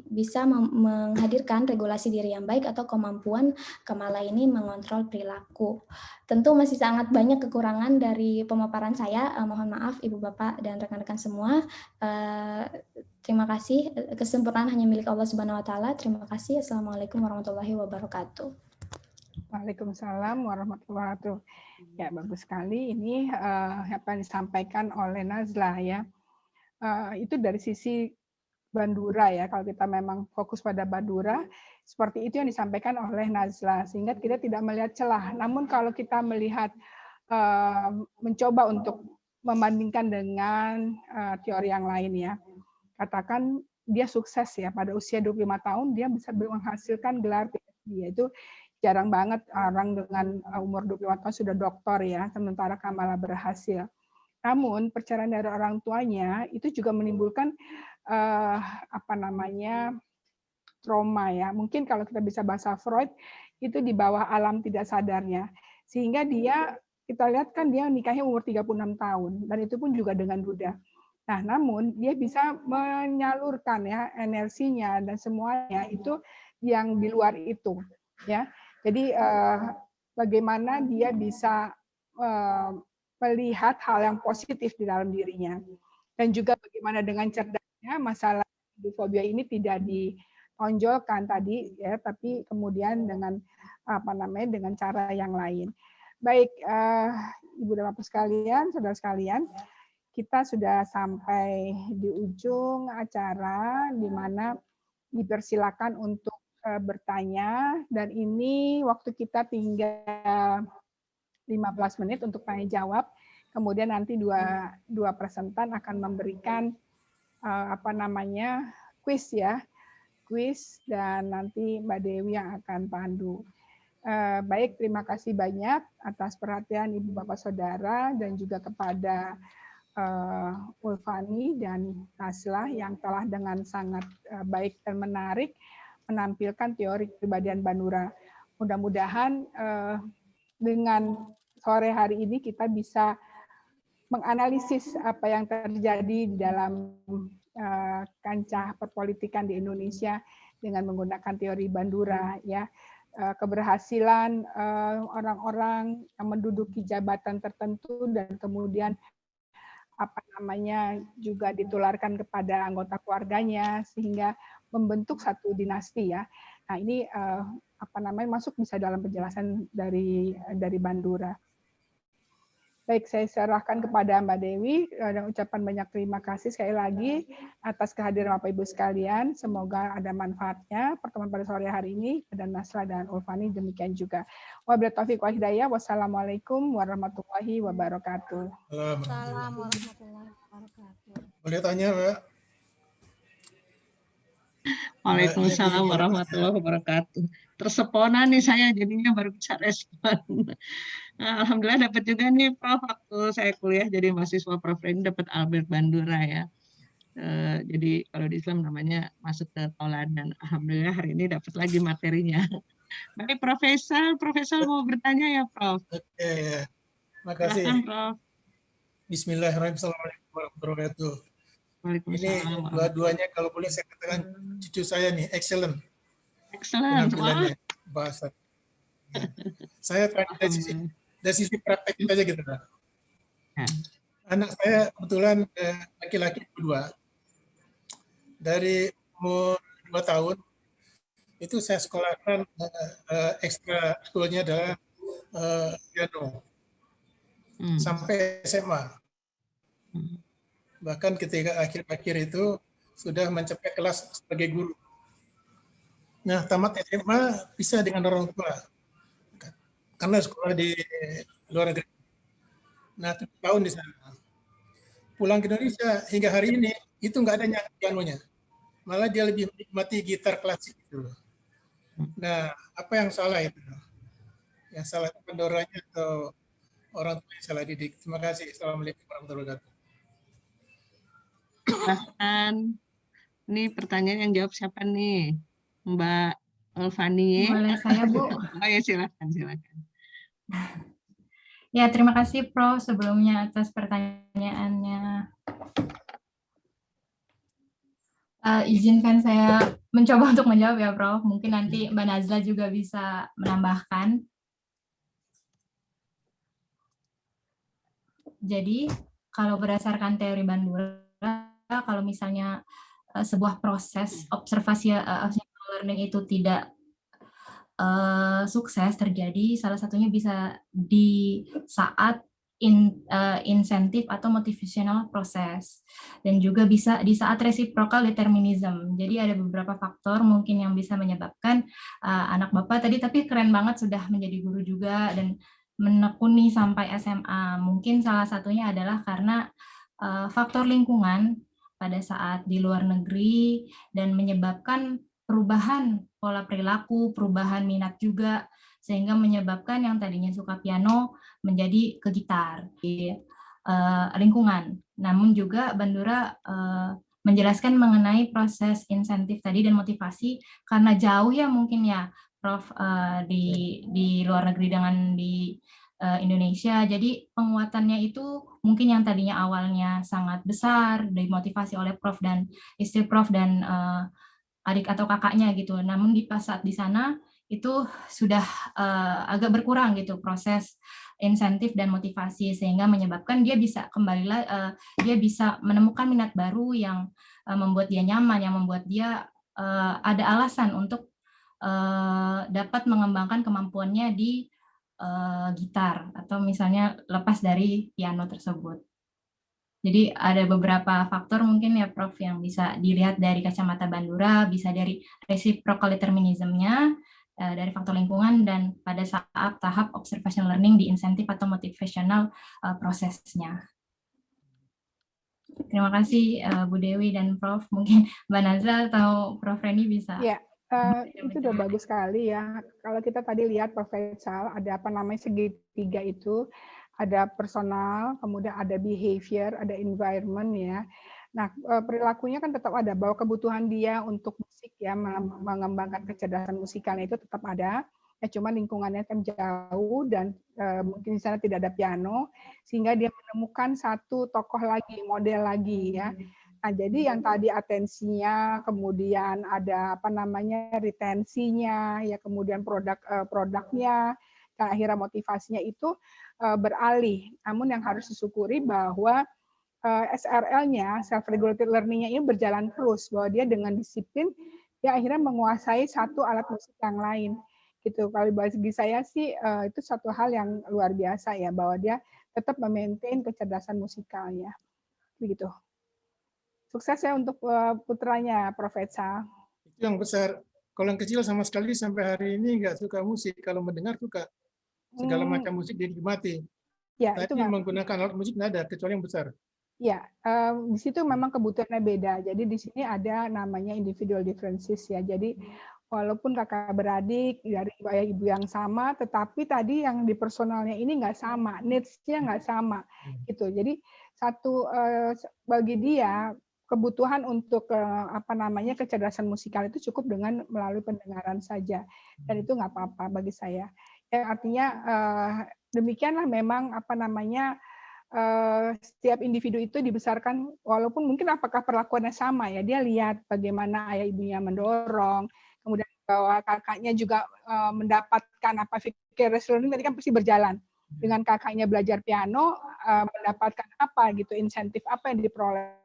bisa menghadirkan regulasi diri yang baik atau kemampuan Kamala ini mengontrol perilaku. Tentu masih sangat banyak kekurangan dari pemaparan saya, mohon maaf Ibu Bapak dan rekan-rekan semua. Terima kasih, kesempurnaan hanya milik Allah Subhanahu wa taala. Terima kasih. Assalamualaikum warahmatullahi wabarakatuh. Waalaikumsalam warahmatullahi wabarakatuh. Ya, bagus sekali ini apa yang disampaikan oleh Nazla ya. Itu dari sisi Bandura ya. Kalau kita memang fokus pada Bandura, seperti itu yang disampaikan oleh Nazla, sehingga kita tidak melihat celah. Namun kalau kita melihat mencoba untuk membandingkan dengan teori yang lain ya. Katakan dia sukses ya, pada usia 25 tahun dia bisa menghasilkan gelar PhD, yaitu jarang banget orang dengan umur 25 tahun sudah doktor ya, sementara Kamala berhasil. Namun perceraian dari orang tuanya itu juga menimbulkan trauma ya. Mungkin kalau kita bisa bahasa Freud, itu di bawah alam tidak sadarnya. Sehingga kita lihat kan dia nikahnya umur 36 tahun, dan itu pun juga dengan duda. Nah, namun dia bisa menyalurkan ya energinya dan semuanya itu yang di luar itu ya. Jadi bagaimana dia bisa melihat hal yang positif di dalam dirinya, dan juga bagaimana dengan cerdasnya masalah fobia ini tidak ditonjolkan tadi ya, tapi kemudian dengan dengan cara yang lain. Baik, Ibu dan Bapak sekalian, saudara sekalian, kita sudah sampai di ujung acara, di mana dipersilakan untuk bertanya, dan ini waktu kita tinggal 15 menit untuk tanya jawab. Kemudian nanti dua presentan akan memberikan kuis ya, kuis, dan nanti Mbak Dewi yang akan pandu. Baik, terima kasih banyak atas perhatian Ibu Bapak Saudara, dan juga kepada Ulfani dan Nazla yang telah dengan sangat baik dan menarik menampilkan teori kepribadian Bandura. Mudah-mudahan dengan sore hari ini kita bisa menganalisis apa yang terjadi di dalam kancah perpolitikan di Indonesia dengan menggunakan teori Bandura ya. Keberhasilan orang-orang yang menduduki jabatan tertentu dan kemudian juga ditularkan kepada anggota keluarganya sehingga membentuk satu dinasti ya. Nah, ini masuk bisa dalam penjelasan dari Bandura. Baik, saya serahkan kepada Mbak Dewi dan ucapan banyak terima kasih sekali lagi atas kehadiran Bapak Ibu sekalian. Semoga ada manfaatnya pertemuan pada sore hari ini, dan Nazla dan Ulfani demikian juga. Wabillahi taufiq wal hidayah. Wassalamualaikum warahmatullahi wabarakatuh. Assalamualaikum warahmatullahi wabarakatuh. Boleh tanya, Mbak? Waalaikumsalam warahmatullahi wabarakatuh. Tersepona nih saya jadinya baru bisa respon. Alhamdulillah dapat juga nih Prof, waktu saya kuliah jadi mahasiswa Prof ini dapat Albert Bandura ya. Jadi kalau di Islam namanya masuk ke tauladan. Alhamdulillah hari ini dapat lagi materinya. Baik, Profesor mau bertanya ya Prof. Oke, ya. Makasih. Silakan Prof. Bismillahirrahmanirrahim. Assalamualaikum warahmatullahi wabarakatuh. Ini dua-duanya kalau boleh saya katakan cucu saya nih, excellent. Excellent. Penampilannya, bahasa. Saya tadi dari sisi praktek saja gitu Pak. Anak saya kebetulan laki-laki kedua, dari umur 2 tahun itu saya sekolahkan ekstra schoolnya adalah piano sampai SMA. Bahkan ketika akhir-akhir itu sudah mencapai kelas sebagai guru. Nah, tamat SMA bisa dengan orang tua karena sekolah di luar negeri. Nah, 7 tahun di sana. Pulang ke Indonesia hingga hari ini itu nggak ada nyanyi pianonya. Malah dia lebih menikmati gitar klasik itu. Nah, apa yang salah itu? Yang salah itu pendoranya atau orang tua yang salah didik. Terima kasih. Assalamualaikum warahmatullahi wabarakatuh. Bahkan ini pertanyaan yang jawab siapa nih? Mbak Ulfani. Boleh saya, Bu? Oh ya, silakan. Ya, terima kasih Prof sebelumnya atas pertanyaannya. Izinkan saya mencoba untuk menjawab ya Prof. Mungkin nanti Mbak Nazla juga bisa menambahkan. Jadi, kalau berdasarkan teori Bandura, kalau misalnya sebuah proses observasi learning itu tidak sukses terjadi, salah satunya bisa di saat insentif atau motivational proses, dan juga bisa di saat reciprocal determinism. Jadi ada beberapa faktor mungkin yang bisa menyebabkan anak Bapak tadi, tapi keren banget sudah menjadi guru juga dan menekuni sampai SMA. Mungkin salah satunya adalah karena faktor lingkungan pada saat di luar negeri dan menyebabkan perubahan pola perilaku, perubahan minat juga, sehingga menyebabkan yang tadinya suka piano menjadi ke gitar di lingkungan. Namun juga Bandura menjelaskan mengenai proses insentif tadi dan motivasi karena jauh ya mungkin ya Prof di luar negeri dengan di Indonesia. Jadi penguatannya itu mungkin yang tadinya awalnya sangat besar dimotivasi oleh Prof dan istri Prof dan adik atau kakaknya gitu. Namun di pas saat di sana itu sudah agak berkurang gitu proses insentif dan motivasi, sehingga menyebabkan dia bisa kembali dia bisa menemukan minat baru yang membuat dia nyaman, yang membuat dia ada alasan untuk dapat mengembangkan kemampuannya di gitar atau misalnya lepas dari piano tersebut. Jadi ada beberapa faktor mungkin ya Prof yang bisa dilihat dari kacamata Bandura, bisa dari reciprocal determinism-nya, dari faktor lingkungan, dan pada saat tahap observational learning di insentif atau motivational prosesnya. Terima kasih Bu Dewi dan Prof. Mungkin Mbak Nazla atau Prof Reni bisa. Ya, itu udah bagus sekali ya. Kalau kita tadi lihat Prof Faisal, ada apa namanya segitiga itu, ada personal, kemudian ada behavior, ada environment ya. Nah, perilakunya kan tetap ada, bahwa kebutuhan dia untuk musik ya, mengembangkan kecerdasan musikalnya itu tetap ada. Ya, cuma lingkungannya kan jauh dan mungkin di sana tidak ada piano, sehingga dia menemukan satu tokoh lagi, model lagi ya. Nah, jadi yang tadi atensinya, kemudian ada apa namanya retensinya, ya kemudian produknya, dan akhirnya motivasinya itu beralih. Namun yang harus disyukuri bahwa SRL-nya, self-regulated learning-nya ini berjalan terus, bahwa dia dengan disiplin, dia akhirnya menguasai satu alat musik yang lain. Gitu. Kalau bagi saya sih itu satu hal yang luar biasa ya, bahwa dia tetap memaintain kecerdasan musikalnya. Begitu. Sukses ya untuk putranya, Prof. Etsa. Itu yang besar. Kalau yang kecil sama sekali sampai hari ini nggak suka musik. Kalau mendengar suka. Segala macam musik dinikmati. Ya, tapi itu menggunakan alat musik nggak ada, kecuali yang besar. Ya, di situ memang kebutuhannya beda. Jadi di sini ada namanya individual differences ya. Jadi walaupun kakak beradik dari ayah ibu yang sama, tetapi tadi yang di personalnya ini nggak sama, needs-nya nggak sama, gitu. Jadi satu bagi dia kebutuhan untuk apa namanya kecerdasan musikal itu cukup dengan melalui pendengaran saja, dan itu nggak apa-apa bagi saya. Ya, artinya demikianlah memang apa namanya setiap individu itu dibesarkan, walaupun mungkin apakah perlakuannya sama ya, dia lihat bagaimana ayah ibunya mendorong, kemudian bahwa kakaknya juga mendapatkan apa fikir learning tadi kan pasti berjalan. dengan kakaknya belajar piano, mendapatkan apa gitu, insentif apa yang diperoleh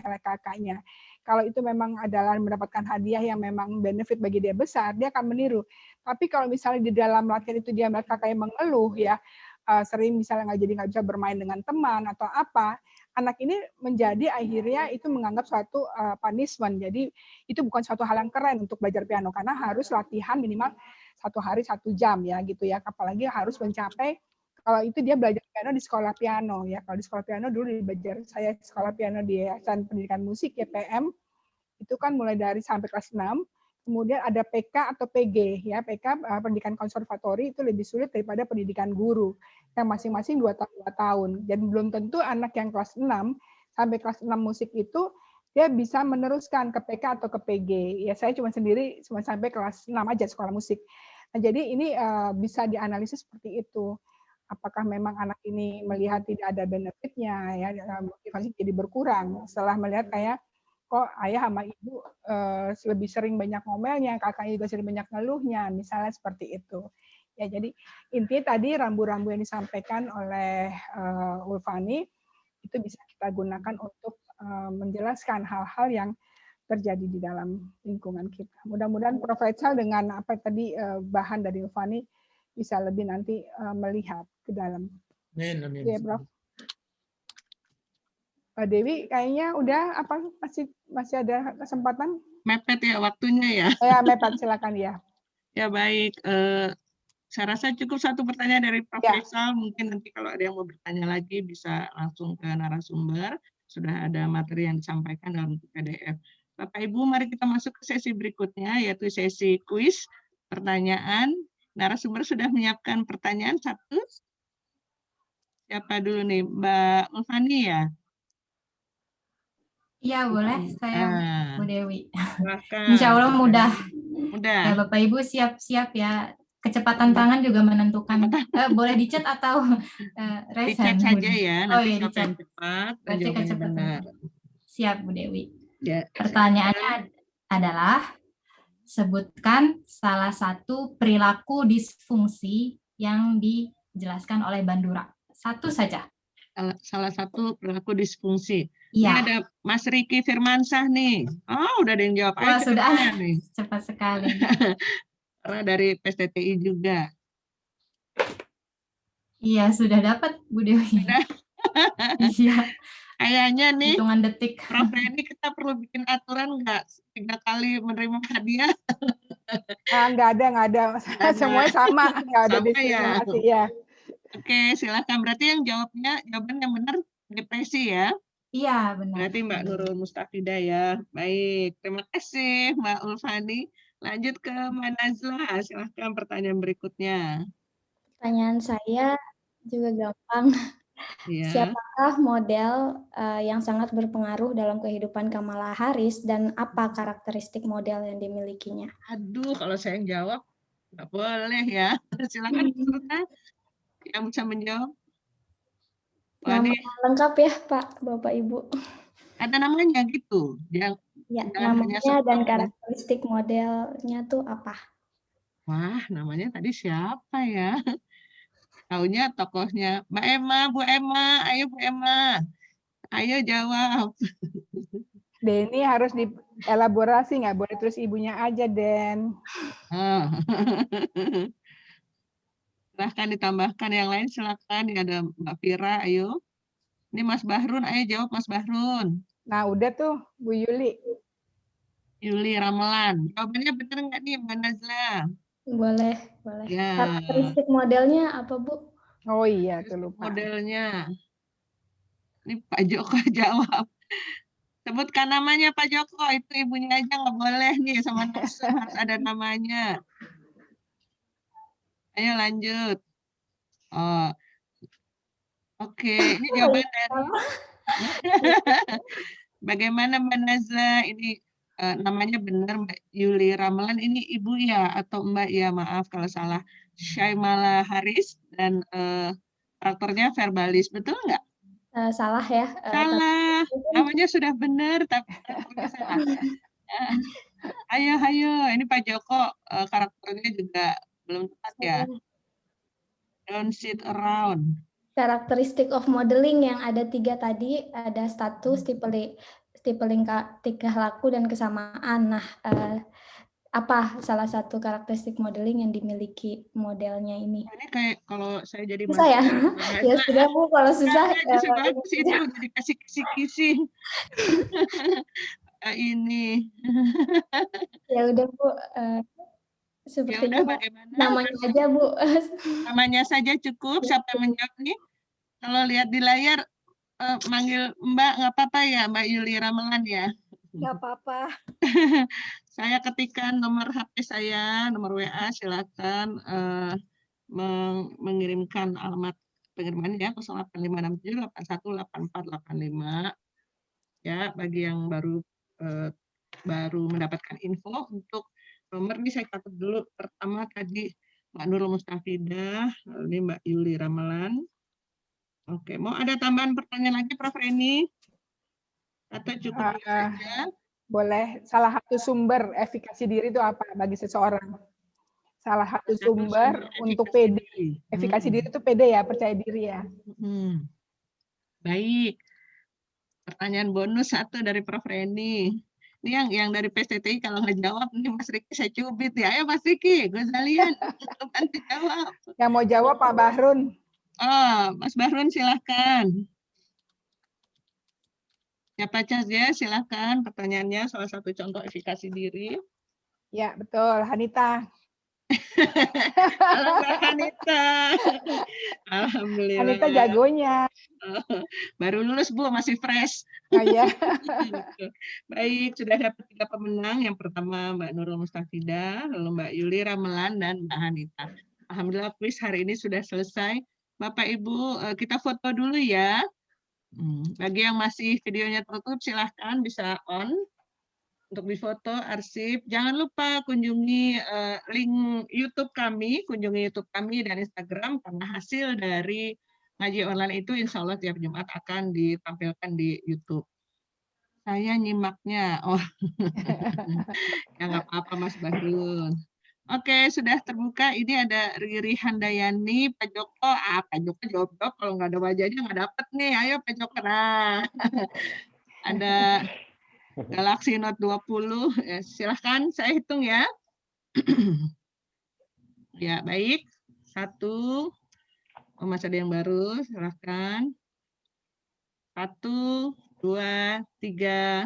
oleh kakaknya. Kalau itu memang adalah mendapatkan hadiah yang memang benefit bagi dia besar, dia akan meniru. Tapi kalau misalnya di dalam latihan itu dia melihat kakaknya mengeluh ya, sering misalnya nggak bisa bermain dengan teman atau apa, anak ini menjadi akhirnya itu menganggap suatu punishment. Jadi itu bukan suatu hal yang keren untuk belajar piano karena harus latihan minimal 1 hari 1 jam ya gitu ya. Apalagi harus mencapai kalau itu dia belajar piano di sekolah piano ya. Kalau di sekolah piano dulu belajar saya sekolah piano di Yayasan Pendidikan Musik YPM itu kan mulai dari sampai kelas 6. Kemudian ada PK atau PG ya. PK pendidikan konservatori itu lebih sulit daripada pendidikan guru yang masing-masing 2 tahun. Dan belum tentu anak yang kelas 6 sampai kelas 6 musik itu dia bisa meneruskan ke PK atau ke PG. Ya saya cuma sampai kelas 6 aja sekolah musik. Nah, jadi ini bisa dianalisis seperti itu. Apakah memang anak ini melihat tidak ada benefitnya, ya motivasi jadi berkurang setelah melihat kayak kok ayah sama ibu lebih sering banyak ngomelnya, kakaknya juga sering banyak ngeluhnya, misalnya seperti itu. Ya jadi intinya tadi rambu-rambu yang disampaikan oleh Ulfani itu bisa kita gunakan untuk menjelaskan hal-hal yang terjadi di dalam lingkungan kita. Mudah-mudahan Prof. Faisal dengan apa tadi bahan dari Ulfani bisa lebih nanti melihat ke dalam. Amin, amin. Ya, Prof. Pak Dewi, kayaknya udah apa masih ada kesempatan? Mepet ya waktunya ya. Ya, mepet, silakan ya. Ya baik, saya rasa cukup satu pertanyaan dari Prof. Ya. Faisal. Mungkin nanti kalau ada yang mau bertanya lagi bisa langsung ke narasumber. Sudah ada materi yang disampaikan dalam PDF. Bapak Ibu, mari kita masuk ke sesi berikutnya, yaitu sesi kuis pertanyaan. Narasumber sudah menyiapkan pertanyaan satu. Siapa dulu nih, Mbak Ulfani ya? Iya, boleh. Saya Bu Dewi. Silakan. Insya Allah mudah. Mudah. Ya, Bapak Ibu siap-siap ya. Kecepatan tangan juga menentukan. Boleh dicat atau Dicat resen? saja ya. Oh Nanti iya, siapa dicat. yang cepat dan Berarti jawabannya kecepatan. benar. Siap, Bu Dewi. Ya, pertanyaannya adalah, sebutkan salah satu perilaku disfungsi yang dijelaskan oleh Bandura. Satu saja. Salah satu perilaku disfungsi. Ini Iya. ada Mas Riki Firmansyah nih. Oh, udah ada yang jawab. Wah, Ayo sudah cepat nih. cepat sekali. Karena dari PSTTI juga. Iya, sudah dapat Bu Dewi. Sudah. Iya. Kayaknya nih, hitungan detik. Prof. Reni kita perlu bikin aturan nggak 3 kali menerima hadiah? Nggak ada. Semuanya sama, nggak ada diskriminasi ya. Oke, silakan. Berarti yang jawaban yang benar depresi ya? Iya, benar. Berarti Mbak Nurul Mustafidah ya. Baik, terima kasih Mbak Ulfani. Lanjut ke Mbak Nazla. Silakan pertanyaan berikutnya. Pertanyaan saya juga gampang. Ya. Siapakah model yang sangat berpengaruh dalam kehidupan Kamala Harris dan apa karakteristik model yang dimilikinya? Aduh, kalau saya yang jawab nggak boleh ya. Silakan peserta yang bisa menjawab. Nama lengkap ya Pak, Bapak Ibu. Ada namanya gitu. Ya, namanya dan karakteristik modelnya tuh apa? Wah, namanya tadi siapa ya? Taunya tokohnya Mbak Emma, Bu Emma, ayo Bu Emma. Ayo jawab. Denny harus dielaborasi, nggak boleh terus ibunya aja, Den. Silahkan ditambahkan yang lain, silakan. Ini ada Mbak Fira, ayo. Ini Mas Bahrun, ayo jawab Mas Bahrun. Nah, udah tuh Bu Yuli. Yuli Ramelan. Jawabannya benar nggak nih Mbak Nazla? Boleh. Ya. Karakteristik modelnya apa Bu? Oh iya, tuh lupa. Modelnya. Ini Pak Joko jawab. Sebutkan namanya Pak Joko, itu ibunya aja nggak boleh nih, sama narasum harus ada namanya. Ayo lanjut. Oh, oke. Ini jawaban dari. Bagaimana Mbak Nazla? Ini namanya benar Mbak Yuli Ramelan. Ini ibu ya atau Mbak ya? Maaf kalau salah. Syaimala Haris dan karakternya verbalis, betul nggak? Salah ya. Salah. Namanya sudah benar tapi salah. Ayo. Ini Pak Joko karakternya juga belum tepat ya. Don't sit around. Karakteristik of modeling yang ada 3 tadi, ada status, tipe tingkah laku, dan kesamaan. Nah, apa salah satu karakteristik modeling yang dimiliki modelnya ini? Ini kayak kalau saya jadi Susah ya? Ya sudah Bu, kalau susah. Justru bagus itu udah dikasih kisi-kisi. Ini. Ya udah Bu, Ya sepertinya udah, bagaimana? namanya aja Bu. Namanya saja cukup. Siapa yang menjawab nih? Kalau lihat di layar, manggil Mbak nggak apa-apa ya, Mbak Yuli Ramelan ya? Nggak apa-apa. Saya ketikkan nomor HP saya, nomor WA, silakan mengirimkan alamat pengiriman ya 085678184885 ya, bagi yang baru mendapatkan info. Untuk nomor ini saya catat dulu. Pertama tadi Mbak Nurul Mustafidah, lalu ini Mbak Yuli Ramelan. Oke, mau ada tambahan pertanyaan lagi Prof Reni? Atau cukup saja? Boleh. Salah satu sumber efikasi diri itu apa bagi seseorang? Salah satu sumber untuk PD. Efikasi diri itu PD ya, percaya diri ya. Baik. Pertanyaan bonus satu dari Prof Reni. Ini yang dari PSTTI kalau nggak jawab, nih Mas Riki saya cubit ya. Ayo Mas Riki, Gozalian. Bantu jawab. Yang mau jawab Pak Bahrun. Oh, Mas Bahrun silahkan. Siapa saja silahkan pertanyaannya, salah satu contoh efikasi diri. Ya, betul. Hanita. Halo Mbak Hanita. Alhamdulillah. Hanita jagonya. Baru lulus Bu, masih fresh. Oh, ya. Baik, sudah dapat 3 pemenang. Yang pertama Mbak Nurul Mustafidah, lalu Mbak Yuli Ramelan, dan Mbak Hanita. Alhamdulillah kuis hari ini sudah selesai. Bapak Ibu, kita foto dulu ya. Bagi yang masih videonya tertutup, silahkan bisa on untuk difoto, arsip. Jangan lupa kunjungi link YouTube kami, dan Instagram, karena hasil dari ngaji online itu insya Allah tiap Jumat akan ditampilkan di YouTube. Saya nyimaknya. Oh, ya nggak apa-apa Mas Bahrun. Oke, sudah terbuka. Ini ada Riri Handayani, Pak Joko. Pak Joko jawab kalau nggak ada wajahnya nggak dapet nih. Ayo Pak Joko. Nah, ada Galaxy Note 20. Ya, silahkan, saya hitung ya. Ya, baik. 1. Oh, masih ada yang baru. Silahkan. 1, 2, 3.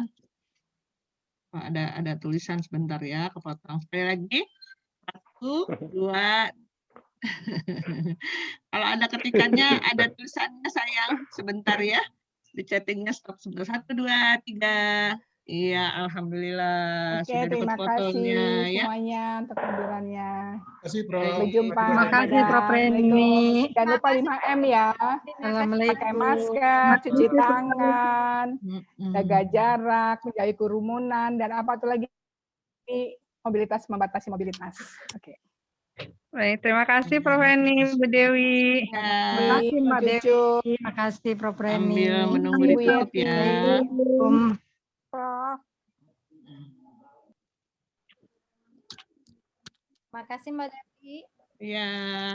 Oh, ada tulisan sebentar ya, kepotong. Sekali lagi. 1, 2. Kalau ada ketikannya, ada tulisannya sayang. Sebentar ya. Di chattingnya stop sebentar. 1, 2, 3. Iya, alhamdulillah. Oke, sudah terima dapat fotonya kasih ya. semuanya untuk kehadirannya. Terima kasih, Prof. Sampai jumpa. Terima kasih, Prof Reni. Jangan lupa 5M ya. Pakai masker, cuci tangan, jaga jarak, menjauhi kerumunan, dan apa tuh lagi, membatasi mobilitas. Oke. Baik, terima kasih Prof Reni, Bu Dewi. Terima kasih Mbak Dewi. Terima kasih Prof Reni. Sambil menunggu ditutup ya. Prof. Terima kasih Mbak Dewi. Ya.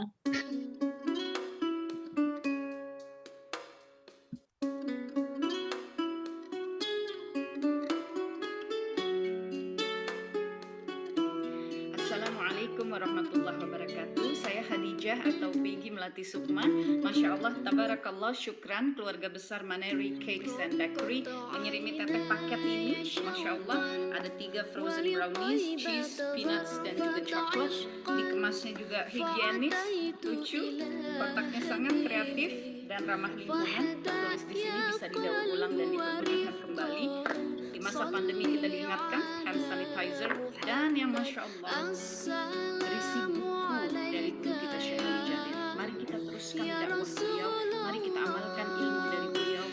Assalamualaikum warahmatullahi wabarakatuh. Saya Khadijah atau Peggy Melati Sukma. Masya Allah, tabarakallah, syukran keluarga besar Maneri Cakes and Bakery mengirimi teteh paket ini. Masya Allah, ada 3 frozen brownies, cheese, peanuts, dan juga coklat. Dikemasnya juga higienis, lucu, kotaknya sangat kreatif dan ramah lingkungan. Tertulis di sini bisa didaur ulang dan dipergunakan kembali. Di masa pandemi kita diingatkan hand sanitizer, dan yang Masya Allah berisi buku dari guru kita Syekh Ali Jalil. Mari kita teruskan dakwah beliau, mari kita amalkan ilmu dari beliau.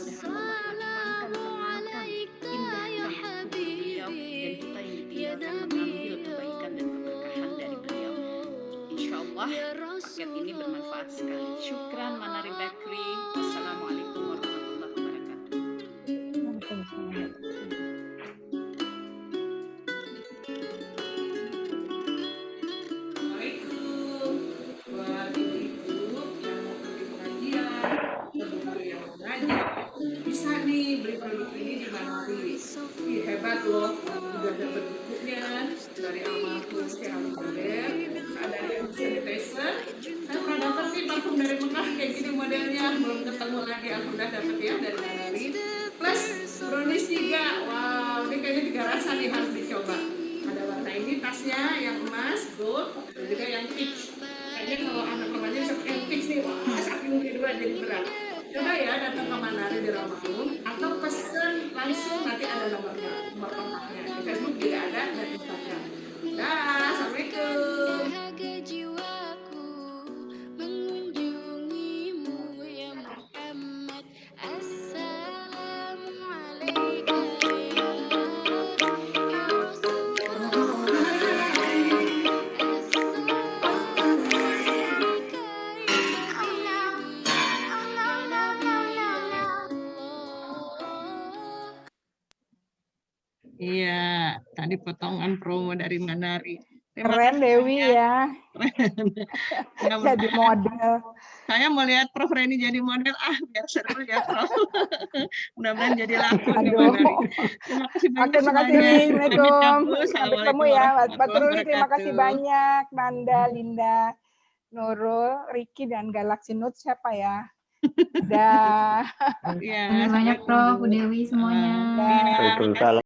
Mudah-mudahan Allah lapangkan, indahkan kubur beliau, dan kita yang ditinggalkan mengambil kebaikan dan keberkahan dari beliau. Insya Allah paket ini bermanfaat sekali. Syukran Manari Bakery. Wassalamualaikum warahmatullahi wabarakatuh. Assalamualaikum buat ibu-ibu. Alhamdulillah belum ketemu lagi, alhamdulillah dapat ya dari Manari. Plus brownies 3, wow, ini kayaknya 3 rasa nih harus dicoba. Ada warna ini tasnya yang emas, gold, dan juga yang peach. Kayaknya kalau anak remaja bisa pakai yang peach nih, wah saking kedua jadi berat. Coba ya datang ke Manari di Rawamangun atau pesen langsung, nanti ada nomor kontaknya. Di Facebook juga ada dan Instagram. Dah, assalamualaikum. Iya, tadi potongan promo dari Manari. Keren Dewi ya. Jadi model. Saya mau lihat Prof Reni jadi model, biar seru ya Prof. Mudah-mudahan jadi laku di Manari. Terima kasih banyak. Terima kasih, Assalamualaikum. Sampai ketemu ya, Pak Turuli. Terima kasih wabarakatuh. banyak, Nanda, Linda, Nurul, Ricky, dan Galaxy Note siapa ya? Dah. Iya, Terima kasih banyak Prof, Bu Dewi semuanya. Waalaikumsalam.